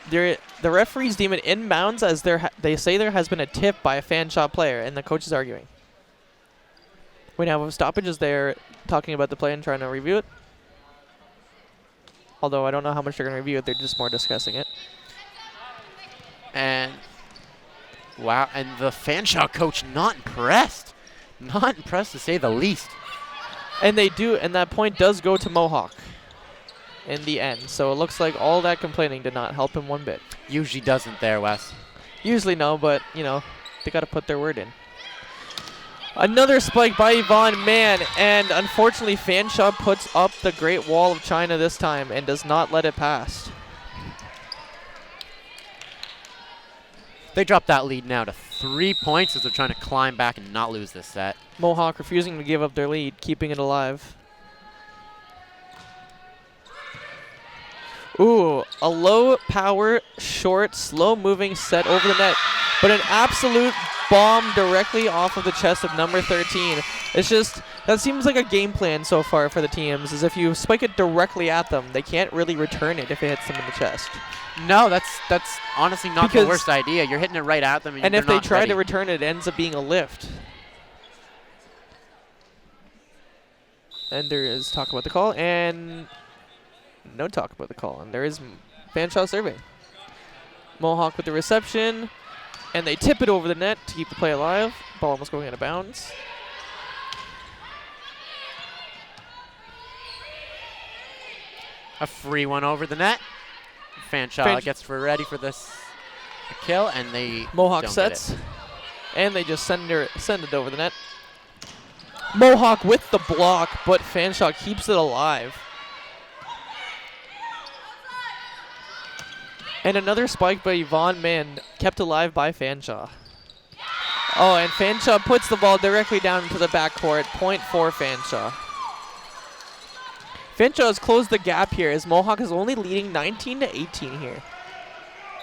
The referees deem it inbounds as they say there has been a tip by a Fanshawe player, and the coach is arguing. We now have a stoppage as they're talking about the play and trying to review it. Although I don't know how much they're going to review it, they're just more discussing it. And wow, and the Fanshawe coach not impressed. Not impressed to say the least. And they do, and that point does go to Mohawk in the end. So it looks like all that complaining did not help him one bit. Usually doesn't there, Wes. Usually no, but, you know, they got to put their word in. Another spike by Yvonne Mann, and unfortunately Fanshawe puts up the Great Wall of China this time and does not let it pass. They drop that lead now to 3 points as they're trying to climb back and not lose this set. Mohawk refusing to give up their lead, keeping it alive. Ooh, a low power, short, slow moving set over the net, but an absolute bomb directly off of the chest of number 13. It's just, that seems like a game plan so far for the teams, is if you spike it directly at them, they can't really return it if it hits them in the chest. No, that's honestly not the worst idea. You're hitting it right at them, and if they try to return it, it ends up being a lift. And there is talk about the call, and no talk about the call. And there is Fanshawe serving. Mohawk with the reception, and they tip it over the net to keep the play alive. Ball almost going out of bounds. A free one over the net. Fanshawe gets ready for this kill, and they Mohawk don't sets, get it. and they just send it over the net. Mohawk with the block, but Fanshawe keeps it alive. And another spike by Yvonne Mann, kept alive by Fanshawe. Oh, and Fanshawe puts the ball directly down into the backcourt. Point for Fanshawe. Fanshawe has closed the gap here as Mohawk is only leading 19-18 here.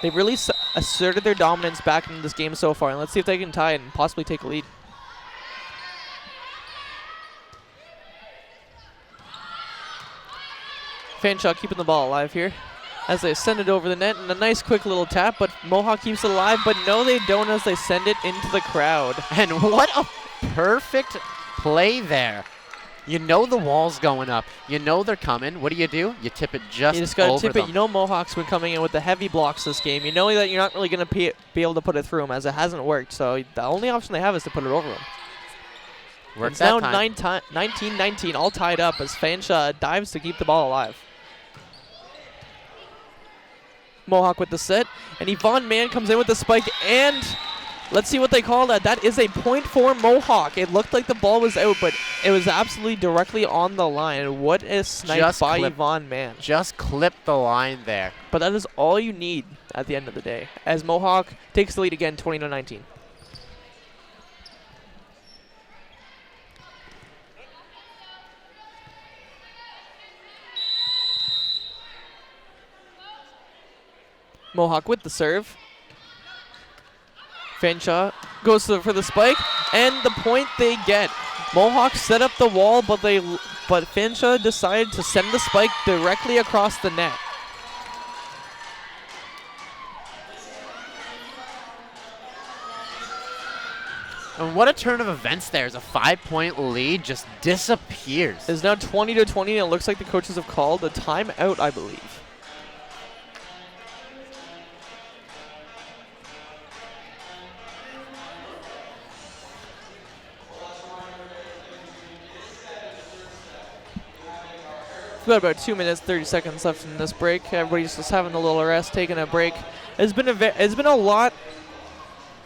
They've really asserted their dominance back in this game so far, and let's see if they can tie it and possibly take a lead. Fanshawe keeping the ball alive here as they send it over the net, and a nice quick little tap, but Mohawk keeps it alive, but no they don't as they send it into the crowd. And what a perfect play there. You know the wall's going up. You know they're coming. What do? You tip it just over them. You just got to tip it. You know Mohawk's been coming in with the heavy blocks this game. You know that you're not really going to be able to put it through them as it hasn't worked, so the only option they have is to put it over them. Works it's that now time. 19-19, all tied up as Fanshawe dives to keep the ball alive. Mohawk with the set, and Yvonne Mann comes in with the spike, and let's see what they call that. That is a point for Mohawk. It looked like the ball was out, but it was absolutely directly on the line. What a snipe by Yvonne Mann. Just clipped the line there. But that is all you need at the end of the day, as Mohawk takes the lead again, 20-19. Mohawk with the serve. Fanshawe goes for the spike, and the point they get. Mohawk set up the wall, but Fanshawe decided to send the spike directly across the net. And what a turn of events there as a 5-point lead just disappears. It's now 20-20, and it looks like the coaches have called a timeout, I believe. We've got about 2 minutes, 30 seconds left in this break. Everybody's just having a little rest, taking a break. It's been a lot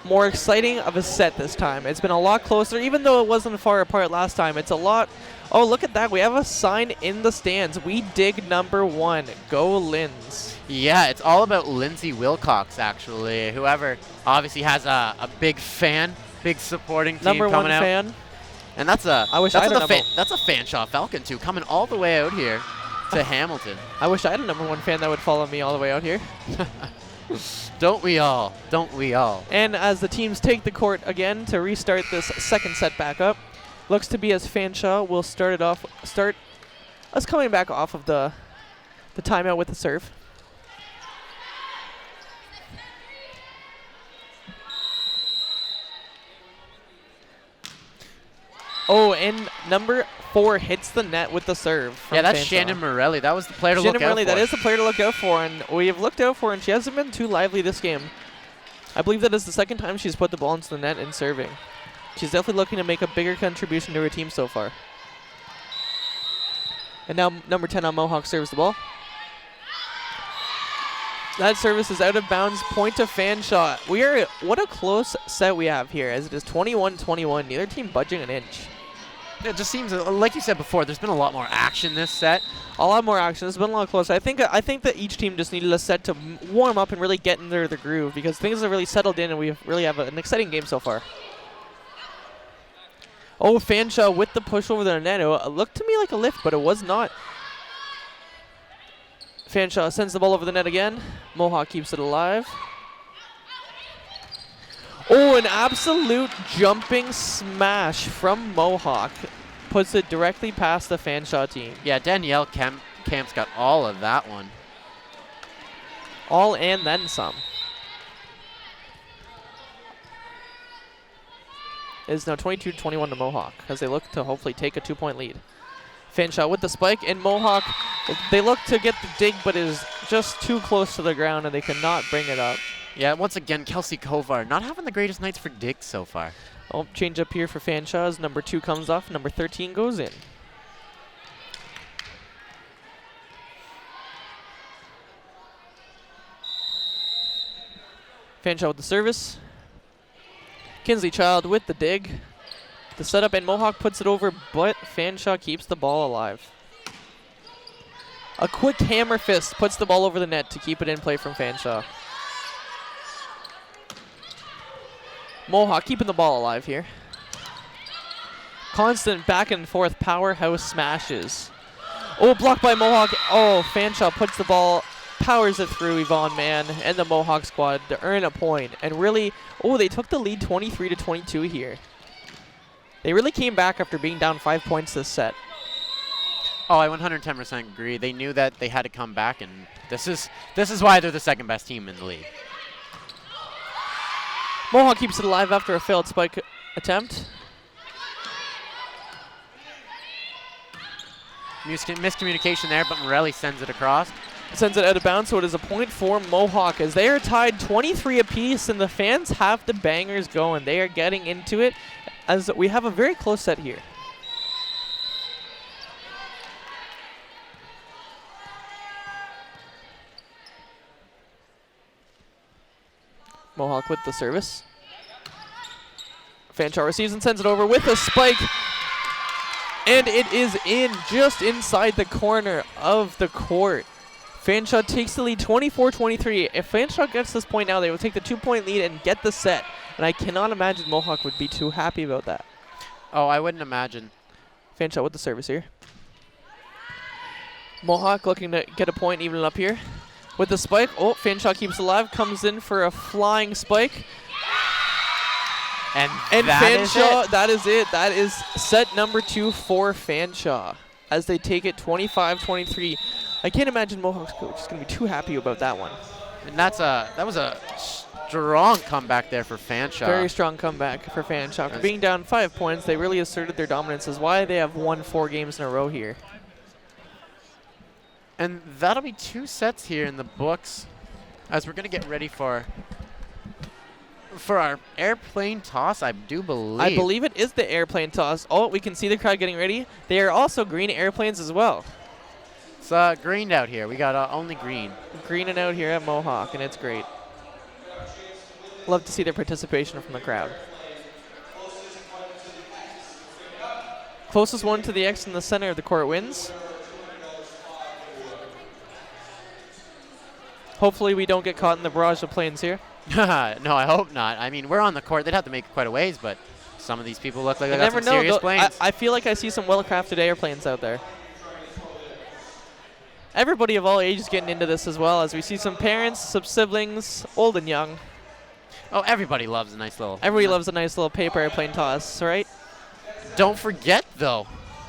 more exciting of a set this time. It's been a lot closer, even though it wasn't far apart last time. It's a lot. Oh, look at that. We have a sign in the stands. We dig number 1. Go Linz. Yeah, it's all about Lindsay Wilcox, actually. Whoever obviously has a big fan, big supporting team number coming 1 out. fan. And that's a I wish I had a that's a Fanshawe Falcon too, coming all the way out here to Hamilton. I wish I had a number 1 fan that would follow me all the way out here. Don't we all? Don't we all? And as the teams take the court again to restart this second set back up, looks to be as Fanshawe will start us coming back off of the timeout with the serve. Oh, and number 4 hits the net with the serve. Yeah, that's Fanshawe. Shannon Morelli. That was the player to look out for. Shannon Morelli, that is the player to look out for, and we have looked out for her, and she hasn't been too lively this game. I believe that is the second time she's put the ball into the net in serving. She's definitely looking to make a bigger contribution to her team so far. And now number 10 on Mohawk serves the ball. That service is out of bounds. Point to Fanshawe. What a close set we have here, as it is 21-21. Neither team budging an inch. It just seems, like you said before, there's been a lot more action this set. A lot more action. It's been a lot closer. I think that each team just needed a set to warm up and really get into the groove, because things have really settled in, and we really have an exciting game so far. Oh, Fanshawe with the push over the net. It looked to me like a lift, but it was not. Fanshawe sends the ball over the net again. Mohawk keeps it alive. Oh, an absolute jumping smash from Mohawk. Puts it directly past the Fanshawe team. Yeah, Danielle Camp's got all of that one. All and then some. It is now 22-21 to Mohawk as they look to hopefully take a 2-point lead. Fanshawe with the spike, and Mohawk, they look to get the dig, but it is just too close to the ground, and they cannot bring it up. Yeah, once again, Kelsey Kovar not having the greatest nights for digs so far. Oh, change up here for Fanshawe as number 2 comes off, number 13 goes in. Fanshawe with the service. Kinsley Child with the dig. The setup, and Mohawk puts it over, but Fanshawe keeps the ball alive. A quick hammer fist puts the ball over the net to keep it in play from Fanshawe. Mohawk keeping the ball alive here. Constant back and forth powerhouse smashes. Oh, blocked by Mohawk. Oh, Fanshawe puts the ball, powers it through Yvonne Mann and the Mohawk squad to earn a point. And really, oh, they took the lead 23-22 here. They really came back after being down 5 points this set. Oh, I 110% agree. They knew that they had to come back, and this is why they're the second best team in the league. Mohawk keeps it alive after a failed spike attempt. Miscommunication there, but Morelli sends it across. Sends it out of bounds, so it is a point for Mohawk as they are tied 23 apiece, and the fans have the bangers going. They are getting into it as we have a very close set here. Mohawk with the service. Fanshawe receives and sends it over with a spike. And it is in, just inside the corner of the court. Fanshawe takes the lead 24-23. If Fanshawe gets this point now, they will take the 2-point lead and get the set. And I cannot imagine Mohawk would be too happy about that. Oh, I wouldn't imagine. Fanshawe with the service here. Mohawk looking to get a point even up here. With the spike, oh, Fanshawe keeps alive, comes in for a flying spike. And Fanshawe, that is it. That is set number 2 for Fanshawe as they take it 25-23. I can't imagine Mohawk's coach is going to be too happy about that one. And that was a strong comeback there for Fanshawe. Very strong comeback for Fanshawe. For being down 5 points, they really asserted their dominance, is why they have won 4 games in a row here. And that'll be 2 sets here in the books as we're going to get ready for our airplane toss, I do believe. I believe it is the airplane toss. Oh, we can see the crowd getting ready. They are also green airplanes as well. It's greened out here. We got only green. Greening out here at Mohawk, and it's great. Love to see their participation from the crowd. Closest one to the X in the center of the court wins. Hopefully we don't get caught in the barrage of planes here. No, I hope not. I mean, we're on the court. They'd have to make it quite a ways, but some of these people look like they got some serious planes. I feel like I see some well-crafted airplanes out there. Everybody of all ages getting into this as well, as we see some parents, some siblings, old and young. Oh, everybody loves a nice little... Everybody loves a nice little paper airplane toss, right? Don't forget, though,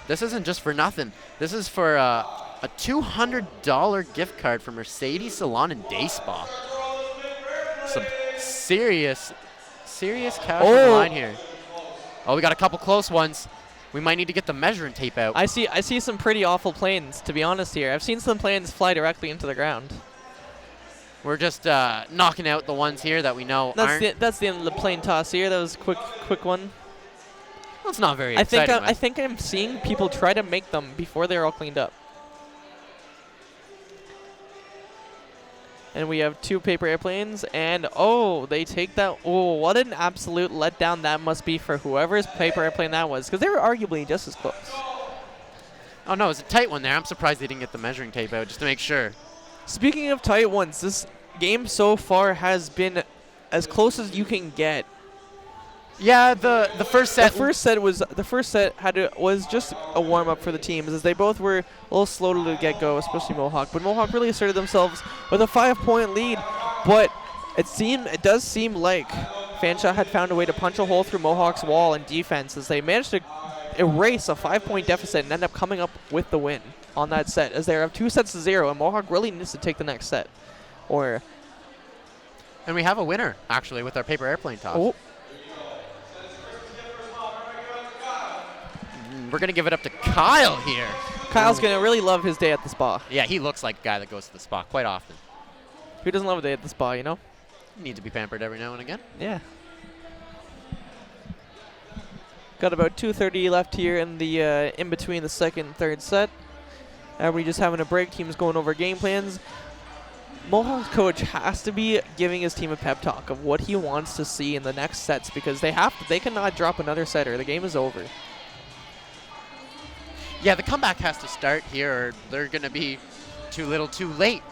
this isn't just for nothing. This is for a $200 gift card for Mercedes Salon and Day Spa. Some serious cash on the line here. Oh, we got a couple close ones. We might need to get the measuring tape out. I see some pretty awful planes, to be honest here. I've seen some planes fly directly into the ground. We're just knocking out the ones here that we know aren't. That's the end of the plane toss here. That was a quick one. Well, it's not very exciting. I think I'm seeing people try to make them before they're all cleaned up. And we have 2 paper airplanes, and oh, they take that. Oh, what an absolute letdown that must be for whoever's paper airplane that was, because they were arguably just as close. Oh, no, it's a tight one there. I'm surprised they didn't get the measuring tape out just to make sure. Speaking of tight ones, this game so far has been as close as you can get. Yeah, the first set. The first set was just a warm up for the teams, as they both were a little slow to the get go, especially Mohawk. But Mohawk really asserted themselves with a 5-point lead. But it does seem like Fanshawe had found a way to punch a hole through Mohawk's wall in defense, as they managed to erase a 5-point deficit and end up coming up with the win on that set, as they have 2 sets to 0, and Mohawk really needs to take the next set. And we have a winner actually with our paper airplane toss. Oh. We're going to give it up to Kyle here. Kyle's going to really love his day at the spa. Yeah, he looks like a guy that goes to the spa quite often. Who doesn't love a day at the spa, you know? You need to be pampered every now and again. Yeah. Got about 2:30 left here in the in between the second and third set. Everybody just having a break. Teams going over game plans. Mohawk's coach has to be giving his team a pep talk of what he wants to see in the next sets because they cannot drop another set or the game is over. Yeah, the comeback has to start here or they're going to be too little too late.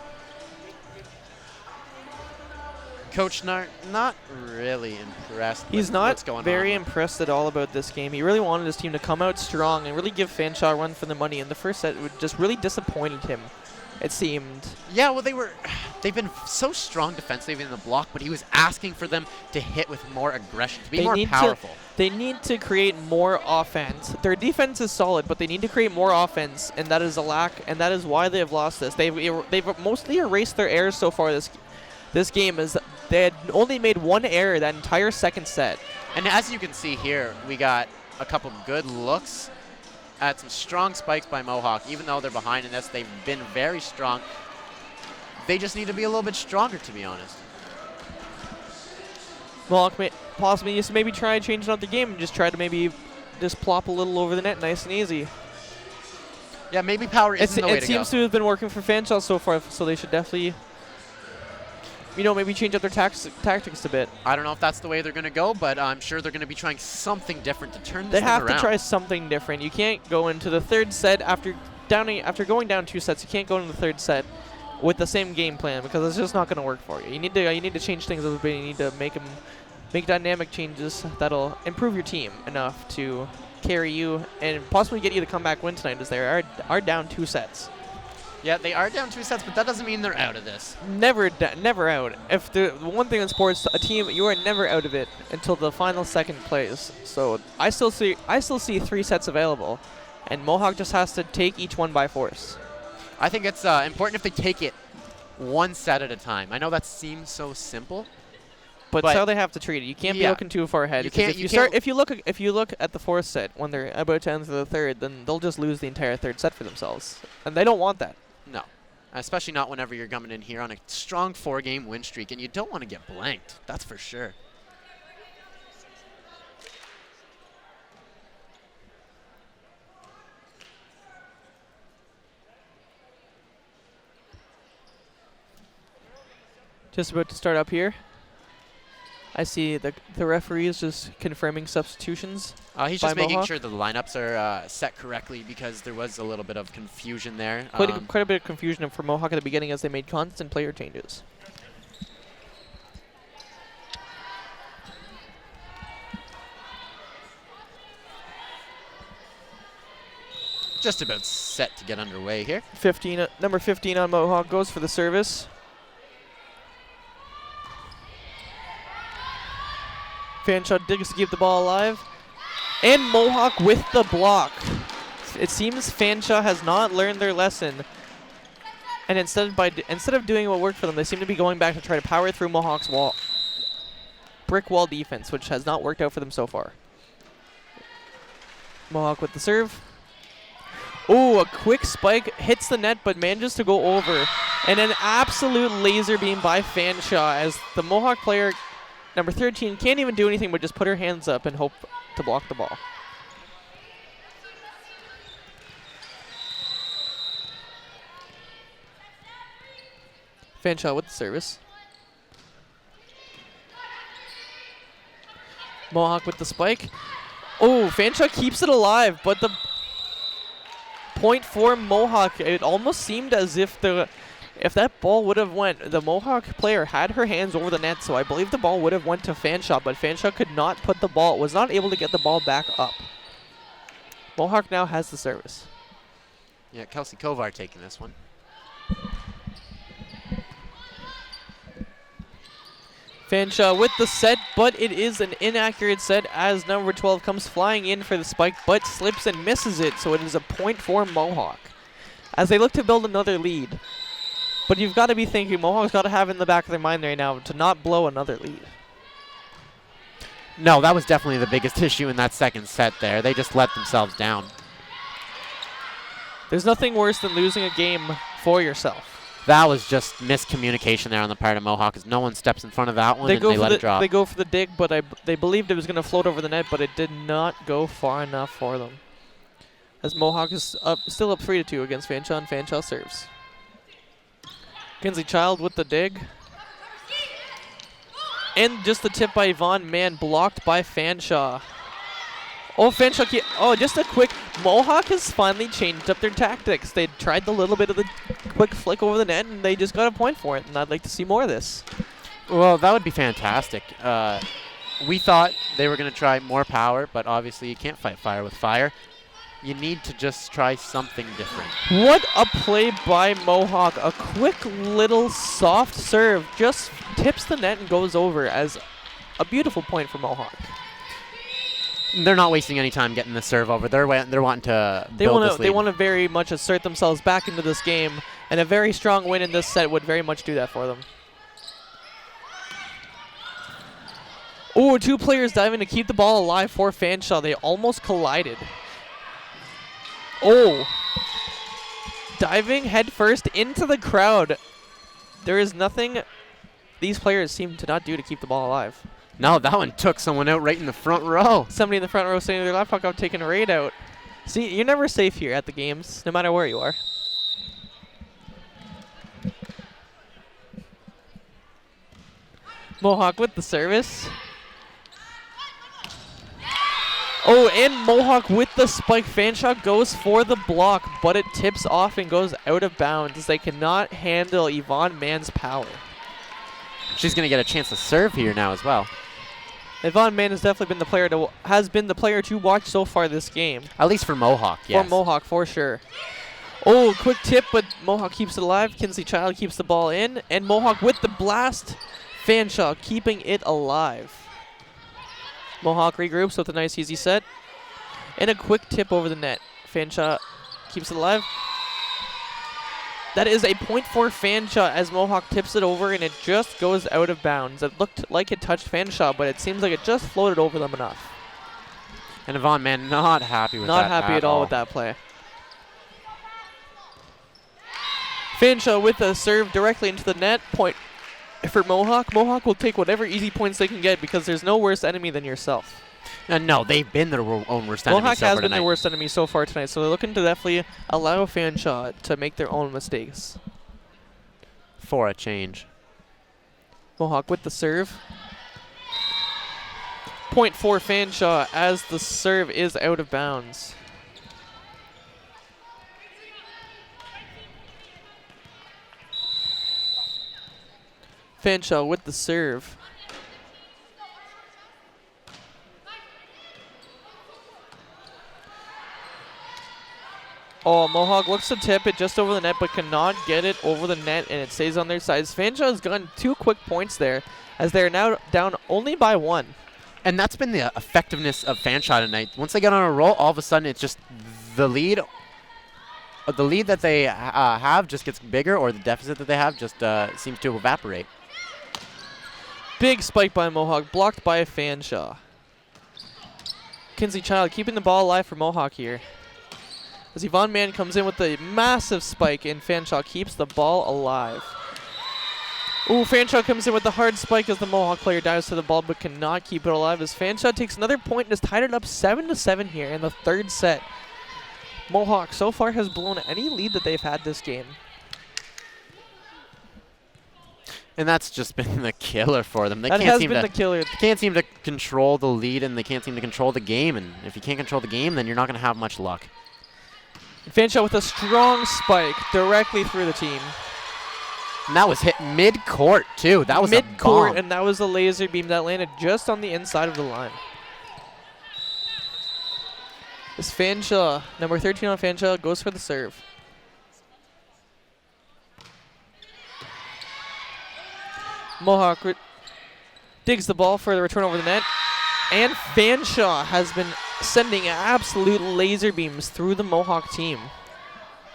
Coach Nart not really impressed He's with not what's going very on. impressed at all about this game. He really wanted his team to come out strong and really give Fanshawe a run for the money. And the first set would just really disappointed him, it seemed. Yeah, well, they've been so strong defensively in the block, but he was asking for them to hit with more aggression, to be more powerful. They need to create more offense. Their defense is solid, but they need to create more offense, and that is a lack, and that is why they have lost this. They've mostly erased their errors so far this game. Is they had only made one error that entire second set. And as you can see here, we got a couple good looks at some strong spikes by Mohawk. Even though they're behind in this, they've been very strong. They just need to be a little bit stronger, to be honest. Mohawk may possibly needs to maybe try changing up the game and just try to maybe just plop a little over the net nice and easy. Yeah, maybe power isn't the way to go. It seems to have been working for Fanshawe so far, so they should definitely, maybe change up their tactics a bit. I don't know if that's the way they're going to go, but I'm sure they're going to be trying something different to turn this They thing have around. to try something different. You can't go into the third set after going down 2 sets. You can't go into the third set with the same game plan because it's just not going to work for you. You need to change things a little bit. You need to make dynamic changes that'll improve your team enough to carry you and possibly get you the comeback win tonight, as they are down 2 sets. Yeah, they are down 2 sets, but that doesn't mean they're out of this. Never out. If the one thing in sports, a team, you are never out of it until the final second plays. So I still see 3 sets available, and Mohawk just has to take each one by force. I think it's important if they take it 1 set at a time. I know that seems so simple, but that's how they have to treat it. You can't be looking too far ahead. If you look at the 4th set when they're about to enter the 3rd, then they'll just lose the entire 3rd set for themselves, and they don't want that. No, especially not whenever you're coming in here on a strong 4-game win streak, and you don't want to get blanked. That's for sure. Just about to start up here. I see the referee is just confirming substitutions. He's just making Mohawk. sure the lineups are set correctly because there was a little bit of confusion there. Quite a bit of confusion for Mohawk at the beginning as they made constant player changes. Just about set to get underway here. Number 15 on Mohawk goes for the service. Fanshawe digs to keep the ball alive. And Mohawk with the block. It seems Fanshawe has not learned their lesson. And instead of doing what worked for them, they seem to be going back to try to power through Mohawk's brick wall defense, which has not worked out for them so far. Mohawk with the serve. Oh, a quick spike hits the net but manages to go over. And an absolute laser beam by Fanshawe as the Mohawk player, number 13, can't even do anything but just put her hands up and hope to block the ball. Fanshawe with the service. Mohawk with the spike. Oh, Fanshawe keeps it alive, but the point for Mohawk, it almost seemed as if that ball would have went, the Mohawk player had her hands over the net, so I believe the ball would have went to Fanshawe, but Fanshawe could not was not able to get the ball back up. Mohawk now has the service. Yeah, Kelsey Kovar taking this one. Fanshawe with the set, but it is an inaccurate set as number 12 comes flying in for the spike, but slips and misses it, so it is a point for Mohawk as they look to build another lead. But you've got to be thinking, Mohawk's got to have in the back of their mind right now to not blow another lead. No, that was definitely the biggest issue in that second set there. They just let themselves down. There's nothing worse than losing a game for yourself. That was just miscommunication there on the part of Mohawk, as no one steps in front of that one and they let it drop. They go for the dig, but they believed it was going to float over the net, but it did not go far enough for them. As Mohawk is still up 3-2 against Fanshawe, and Fanshawe serves. Kinsley Child with the dig. And just the tip by Yvonne Mann, blocked by Fanshawe. Oh, Fanshawe, just a quick, Mohawk has finally changed up their tactics. They tried the little bit of the quick flick over the net, and they just got a point for it, and I'd like to see more of this. Well, that would be fantastic. We thought they were going to try more power, but obviously you can't fight fire with fire. You need to just try something different. What a play by Mohawk. A quick little soft serve just tips the net and goes over as a beautiful point for Mohawk. They're not wasting any time getting the serve over. They're wanting to build this lead. They want to very much assert themselves back into this game, and a very strong win in this set would very much do that for them. Oh, two players diving to keep the ball alive for Fanshawe. They almost collided. Oh, diving headfirst into the crowd. There is nothing these players seem to not do to keep the ball alive. No, that one took someone out right in the front row. Somebody in the front row saying their left puck out, taking a raid out. See, you're never safe here at the games, no matter where you are. Mohawk with the service. Oh, and Mohawk with the spike. Fanshawe goes for the block, but it tips off and goes out of bounds as they cannot handle Yvonne Mann's power. She's going to get a chance to serve here now as well. Yvonne Mann has definitely been the player to watch so far this game. At least for Mohawk, yes. For Mohawk, for sure. Oh, quick tip, but Mohawk keeps it alive. Kinsley Child keeps the ball in, and Mohawk with the blast. Fanshawe keeping it alive. Mohawk regroups with a nice easy set. And a quick tip over the net. Fanshawe keeps it alive. That is a point for Fanshawe as Mohawk tips it over and it just goes out of bounds. It looked like it touched Fanshawe, but it seems like it just floated over them enough. And Yvonne Mann not happy with that. Not happy at all with that play. Fanshawe with a serve directly into the net. Point for Mohawk. Mohawk will take whatever easy points they can get because there's no worse enemy than yourself. No, they've been their own worst enemy Mohawk so far has been tonight. their worst enemy so far tonight, so they're looking to definitely allow Fanshawe to make their own mistakes. For a change. Mohawk with the serve. Point for Fanshawe as the serve is out of bounds. Fanshawe with the serve. Oh, Mohawk looks to tip it just over the net, but cannot get it over the net, and it stays on their side. Fanshawe has gotten 2 quick points there, as they are now down only by 1. And that's been the effectiveness of Fanshawe tonight. Once they get on a roll, all of a sudden it's just the lead. The lead that they have just gets bigger, or the deficit that they have just seems to evaporate. Big spike by Mohawk, blocked by Fanshawe. Kinsley Child keeping the ball alive for Mohawk here. As Yvonne Mann comes in with a massive spike, and Fanshawe keeps the ball alive. Ooh, Fanshawe comes in with the hard spike as the Mohawk player dives to the ball but cannot keep it alive as Fanshawe takes another point and has tied it up 7-7 here in the 3rd set. Mohawk so far has blown any lead that they've had this game. And that's just been the killer for them. They That can't has seem been to the killer. can't seem to control the lead, and they can't seem to control the game. And if you can't control the game, then you're not going to have much luck. Fanshawe with a strong spike directly through the team. And that was hit mid-court, too. That was mid-court, a bomb. and that was a laser beam that landed just on the inside of the line. This Fanshawe, number 13 on Fanshawe, goes for the serve. Mohawk digs the ball for the return over the net. And Fanshawe has been sending absolute laser beams through the Mohawk team.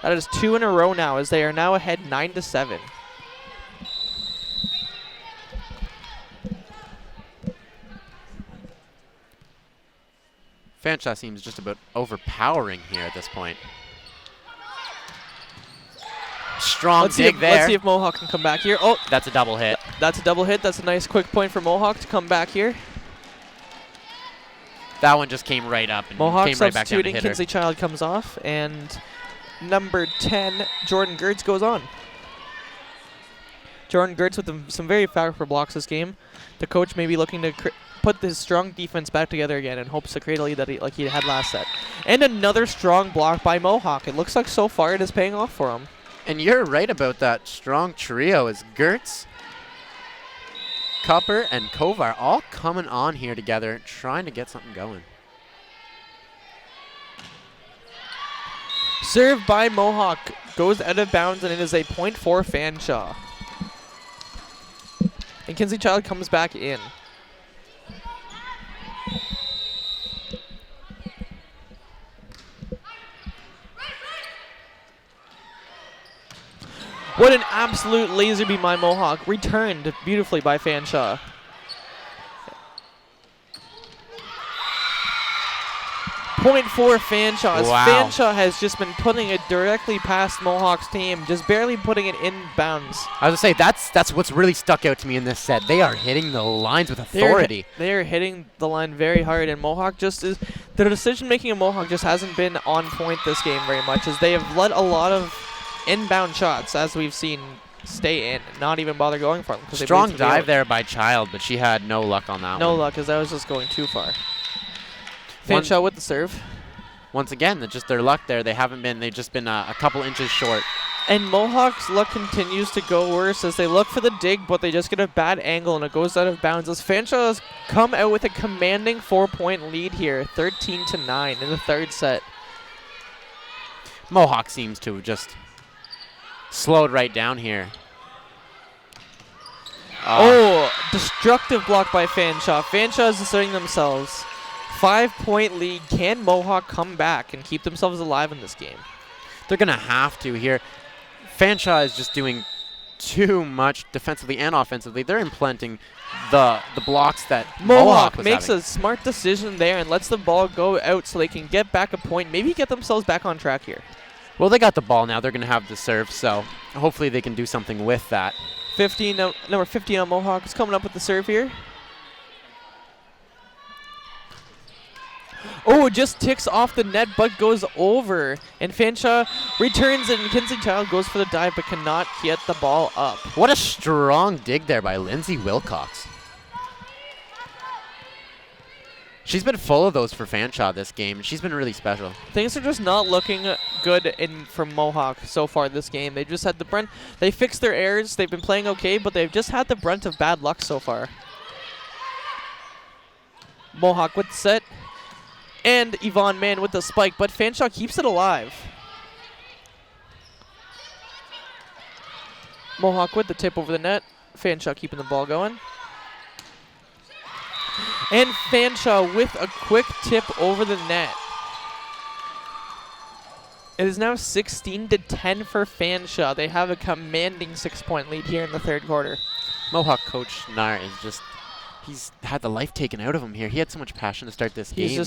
That is 2 in a row now as they are now ahead 9-7. Fanshawe seems just about overpowering here at this point. Strong dig there. Let's see if Mohawk can come back here. Oh, that's a double hit. That's a double hit. That's a nice quick point for Mohawk to come back here. That one just came right up and Mohawk came right back down to substituting. hit her. Kinsley Child comes off, and number 10, Jordan Gertz, goes on. Jordan Gertz with some very powerful blocks this game. The coach may be looking to put his strong defense back together again and hopes to create a lead like he had last set. And another strong block by Mohawk. It looks like so far it is paying off for him. And you're right about that strong trio as Gertz, Cupper, and Kovar all coming on here together, trying to get something going. Serve by Mohawk goes out of bounds, and it is a point for Fanshawe. And Kinsey Child comes back in. What an absolute laser beam by Mohawk. Returned beautifully by Fanshawe. Point for Fanshawe. As Wow. Fanshawe has just been putting it directly past Mohawk's team, just barely putting it in bounds. I was going to say, that's what's really stuck out to me in this set. They are hitting the lines with authority. They are hitting the line very hard, and Mohawk just is. The decision making of Mohawk just hasn't been on point this game very much, as they have let a lot of inbound shots, as we've seen, stay in, not even bother going for them. Strong dive there by Child, but she had no luck on that one. No luck, as that was just going too far. Fanshawe with the serve. Once again, just their luck there. They've just been a couple inches short. And Mohawk's luck continues to go worse as they look for the dig, but they just get a bad angle and it goes out of bounds. As Fanshawe has come out with a commanding 4-point lead here, 13-9 in the third set. Mohawk seems to have just slowed right down here. Oh, destructive block by Fanshawe. Fanshawe is asserting themselves. 5-point lead. Can Mohawk come back and keep themselves alive in this game? They're going to have to here. Fanshawe is just doing too much defensively and offensively. They're implementing the blocks that Mohawk was makes having. a smart decision there and lets the ball go out so they can get back a point, maybe get themselves back on track here. Well, they got the ball now. They're going to have the serve, so hopefully they can do something with that. Number 15 on Mohawk is coming up with the serve here. Oh, it just ticks off the net but goes over. And Fanshawe returns and Kinsey Child goes for the dive but cannot get the ball up. What a strong dig there by Lindsay Wilcox. She's been full of those for Fanshawe this game, and she's been really special. Things are just not looking good for Mohawk so far this game. They just had the brunt. They fixed their errors. They've been playing okay, but they've just had the brunt of bad luck so far. Mohawk with the set. And Yvonne Mann with the spike, but Fanshawe keeps it alive. Mohawk with the tip over the net. Fanshawe keeping the ball going. And Fanshawe with a quick tip over the net. It is now 16-10 for Fanshawe. They have a commanding 6-point lead here in the third quarter. Mohawk coach Nar is just, he's had the life taken out of him here. He had so much passion to start this game.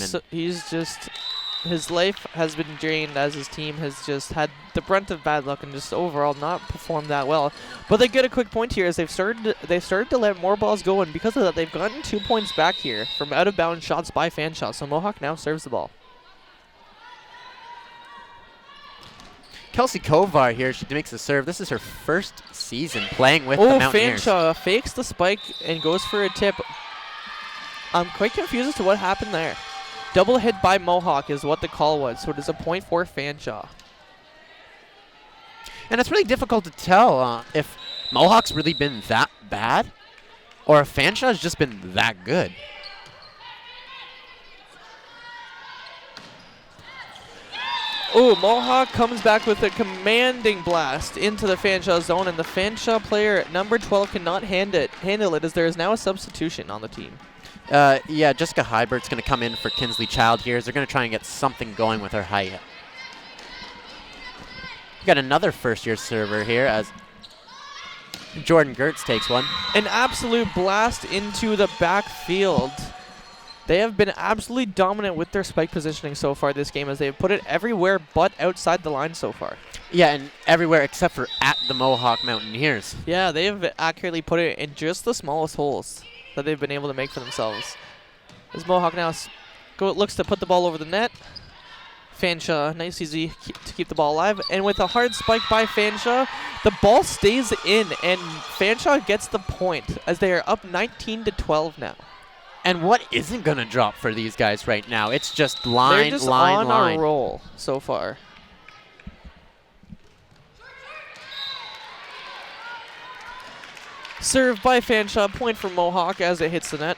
His life has been drained as his team has just had the brunt of bad luck and just overall not performed that well. But they get a quick point here as they've started to let more balls go, and because of that, they've gotten 2 points back here from out of bounds shots by Fanshawe. So Mohawk now serves the ball. Kelsey Kovar here, she makes a serve. This is her first season playing with the Mountaineers. Fanshawe fakes the spike and goes for a tip. I'm quite confused as to what happened there. Double hit by Mohawk is what the call was, so it is a point for Fanshawe. And it's really difficult to tell if Mohawk's really been that bad or if Fanshawe's just been that good. Oh, Mohawk comes back with a commanding blast into the Fanshawe zone, and the Fanshawe player, number 12, cannot handle it as there is now a substitution on the team. Yeah, Jessica Hybert's going to come in for Kinsley Child here as they're going to try and get something going with her height. We got another first-year server here as Jordan Gertz takes one. An absolute blast into the backfield. They have been absolutely dominant with their spike positioning so far this game as they have put it everywhere but outside the line so far. Yeah, and everywhere except for at the Mohawk Mountaineers. Yeah, they have accurately put it in just the smallest holes that they've been able to make for themselves. As Mohawk now looks to put the ball over the net. Fanshawe, nice easy to keep the ball alive. And with a hard spike by Fanshawe, the ball stays in, and Fanshawe gets the point as they are up 19-12 now. And what isn't going to drop for these guys right now? It's just line, They're just line, on line. a roll so far. Serve by Fanshawe, point for Mohawk as it hits the net.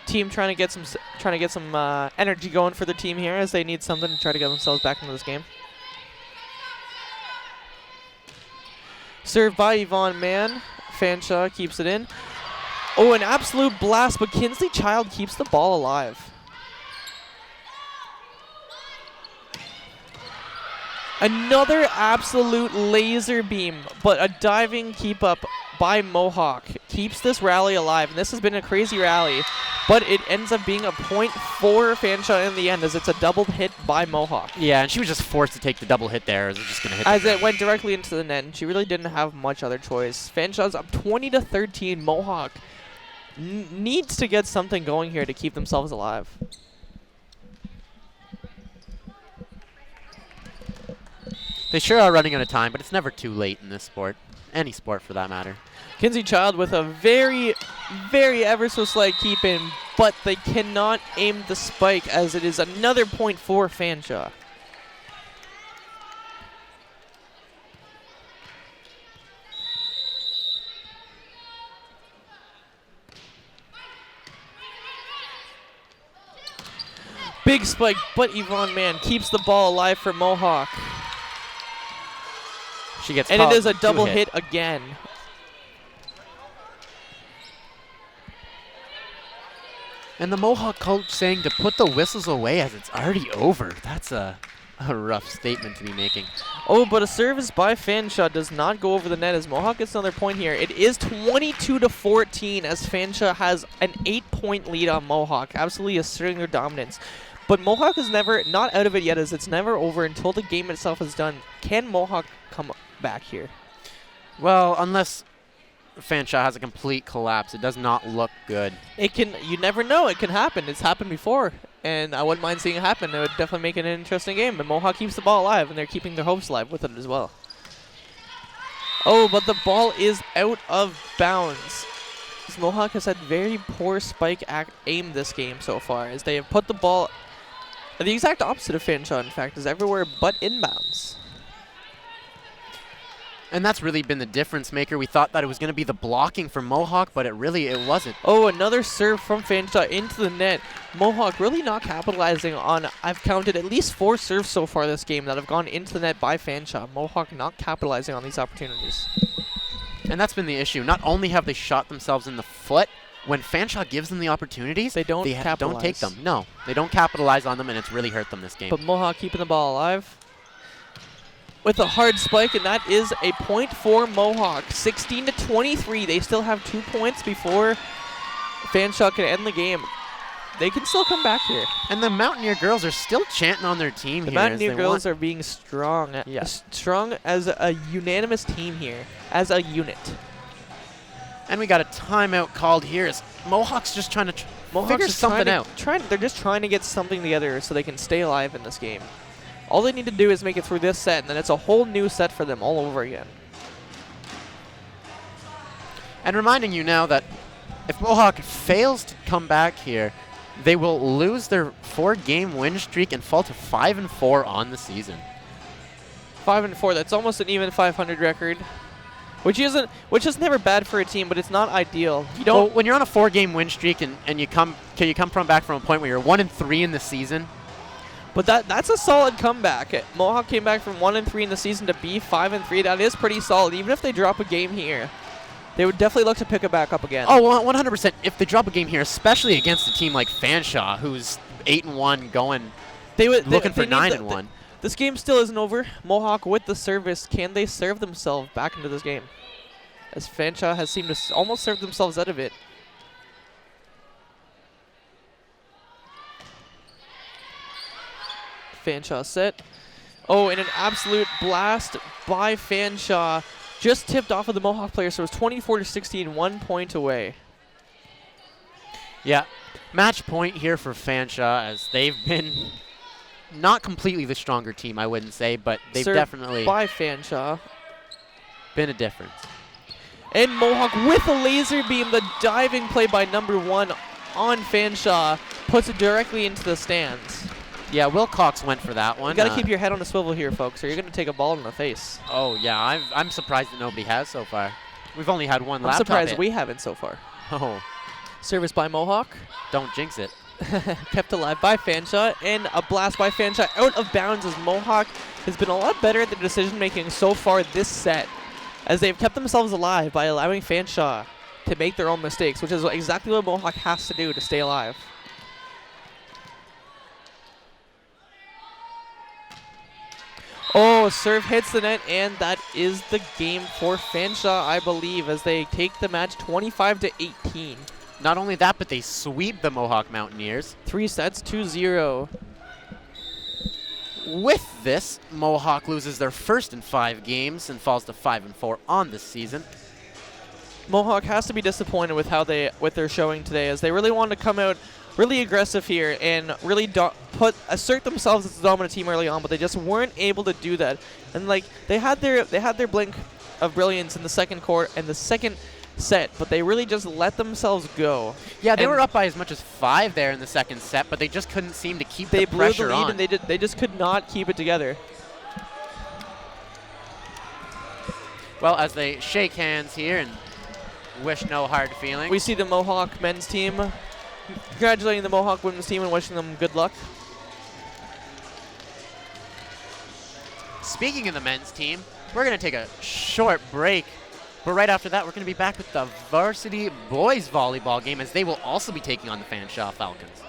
Team trying to get some energy going for the team here as they need something to try to get themselves back into this game. Serve by Yvonne Mann. Fanshawe keeps it in. Oh, an absolute blast, but Kinsley Child keeps the ball alive. Another absolute laser beam, but a diving keep up by Mohawk keeps this rally alive. And this has been a crazy rally, but it ends up being a point for Fanshawe in the end as it's a double hit by Mohawk. Yeah, and she was just forced to take the double hit there. As it just gonna hit as it went directly into the net, and she really didn't have much other choice. Fanshawe's up 20-13. Mohawk needs to get something going here to keep themselves alive. They sure are running out of time, but it's never too late in this sport. Any sport for that matter. Kinsey Child with a very, very ever so slight keep in, but they cannot aim the spike as it is another point for Fanshawe. Big spike, but Yvonne Mann keeps the ball alive for Mohawk. She gets and it is a double hit again. And the Mohawk coach saying to put the whistles away as it's already over. That's a rough statement to be making. Oh, but a service by Fanshawe does not go over the net as Mohawk gets another point here. It is 22-14 as Fanshawe has an 8-point lead on Mohawk, absolutely asserting their dominance. But Mohawk is never, not out of it yet, as it's never over until the game itself is done. Can Mohawk come back here? Well, unless Fanshawe has a complete collapse, it does not look good. It can, you never know, it can happen. It's happened before, and I wouldn't mind seeing it happen. It would definitely make it an interesting game, and Mohawk keeps the ball alive, and they're keeping their hopes alive with it as well. Oh, but the ball is out of bounds. Mohawk has had very poor spike aim this game so far, as they have put the ball, the exact opposite of Fanshawe, in fact, is everywhere but inbounds. And that's really been the difference maker. We thought that it was going to be the blocking for Mohawk, but it wasn't. Oh, another serve from Fanshawe into the net. Mohawk really not capitalizing on, I've counted at least 4 serves so far this game that have gone into the net by Fanshawe. Mohawk not capitalizing on these opportunities. And that's been the issue. Not only have they shot themselves in the foot, when Fanshawe gives them the opportunities, they don't don't take them. No, they don't capitalize on them, and it's really hurt them this game. But Mohawk keeping the ball alive with a hard spike, and that is a point for Mohawk. 16-23. They still have 2 points before Fanshawe can end the game. They can still come back here. And the Mountaineer girls are still chanting on their team here. The Mountaineer girls are being strong. Yes. Strong as a unanimous team here, as a unit. And we got a timeout called here as Mohawk's just trying to figure something out. They're just trying to get something together so they can stay alive in this game. All they need to do is make it through this set, and then it's a whole new set for them all over again. And reminding you now that if Mohawk fails to come back here, they will lose their 4-game win streak and fall to 5-4 on the season. 5-4. That's almost an even 500 record, which is never bad for a team, but it's not ideal. You don't. Well, when you're on a 4-game win streak and you come back from a point where you're 1-3 in the season. But that's a solid comeback. Mohawk came back from 1-3 in the season to be 5-3. That is pretty solid. Even if they drop a game here, they would definitely look to pick it back up again. Oh, 100%. If they drop a game here, especially against a team like Fanshawe, who's 8-1, going looking for 9-1. This game still isn't over. Mohawk with the service. Can they serve themselves back into this game? As Fanshawe has seemed to almost serve themselves out of it. Fanshawe set. Oh, and an absolute blast by Fanshawe. Just tipped off of the Mohawk player, so it was 24-16, 1 point away. Yeah, match point here for Fanshawe as they've been not completely the stronger team, I wouldn't say, but they've Served definitely by Fanshawe. been a difference. And Mohawk with a laser beam, the diving play by number 1 on Fanshawe puts it directly into the stands. Yeah, Will Cox went for that one. You got to keep your head on a swivel here, folks, or you're going to take a ball in the face. Oh, yeah, I'm surprised that nobody has so far. We've only had one I'm laptop surprised hit. we haven't so far. Oh, Service by Mohawk. don't jinx it. Kept alive by Fanshawe, and a blast by Fanshawe out of bounds as Mohawk has been a lot better at the decision making so far this set, as they've kept themselves alive by allowing Fanshawe to make their own mistakes, which is exactly what Mohawk has to do to stay alive. Oh, serve hits the net, and that is the game for Fanshawe, I believe, as they take the match 25-18. Not only that, but they sweep the Mohawk Mountaineers. 3 sets, 2-0. With this, Mohawk loses their first in 5 games and falls to 5-4 on this season. Mohawk has to be disappointed with how with their showing today, as they really wanted to come out really aggressive here and really assert themselves as the dominant team early on, but they just weren't able to do that. And like they had their blink of brilliance in the second quarter and the second set, but they really just let themselves go. Yeah, they were up by as much as 5 there in the second set, but they just couldn't seem to keep the pressure They blew the lead on. and they just could not keep it together. Well, as they shake hands here and wish no hard feelings. We see the Mohawk men's team congratulating the Mohawk women's team and wishing them good luck. Speaking of the men's team, we're going to take a short break. But right after that, we're going to be back with the varsity boys volleyball game, as they will also be taking on the Fanshawe Falcons.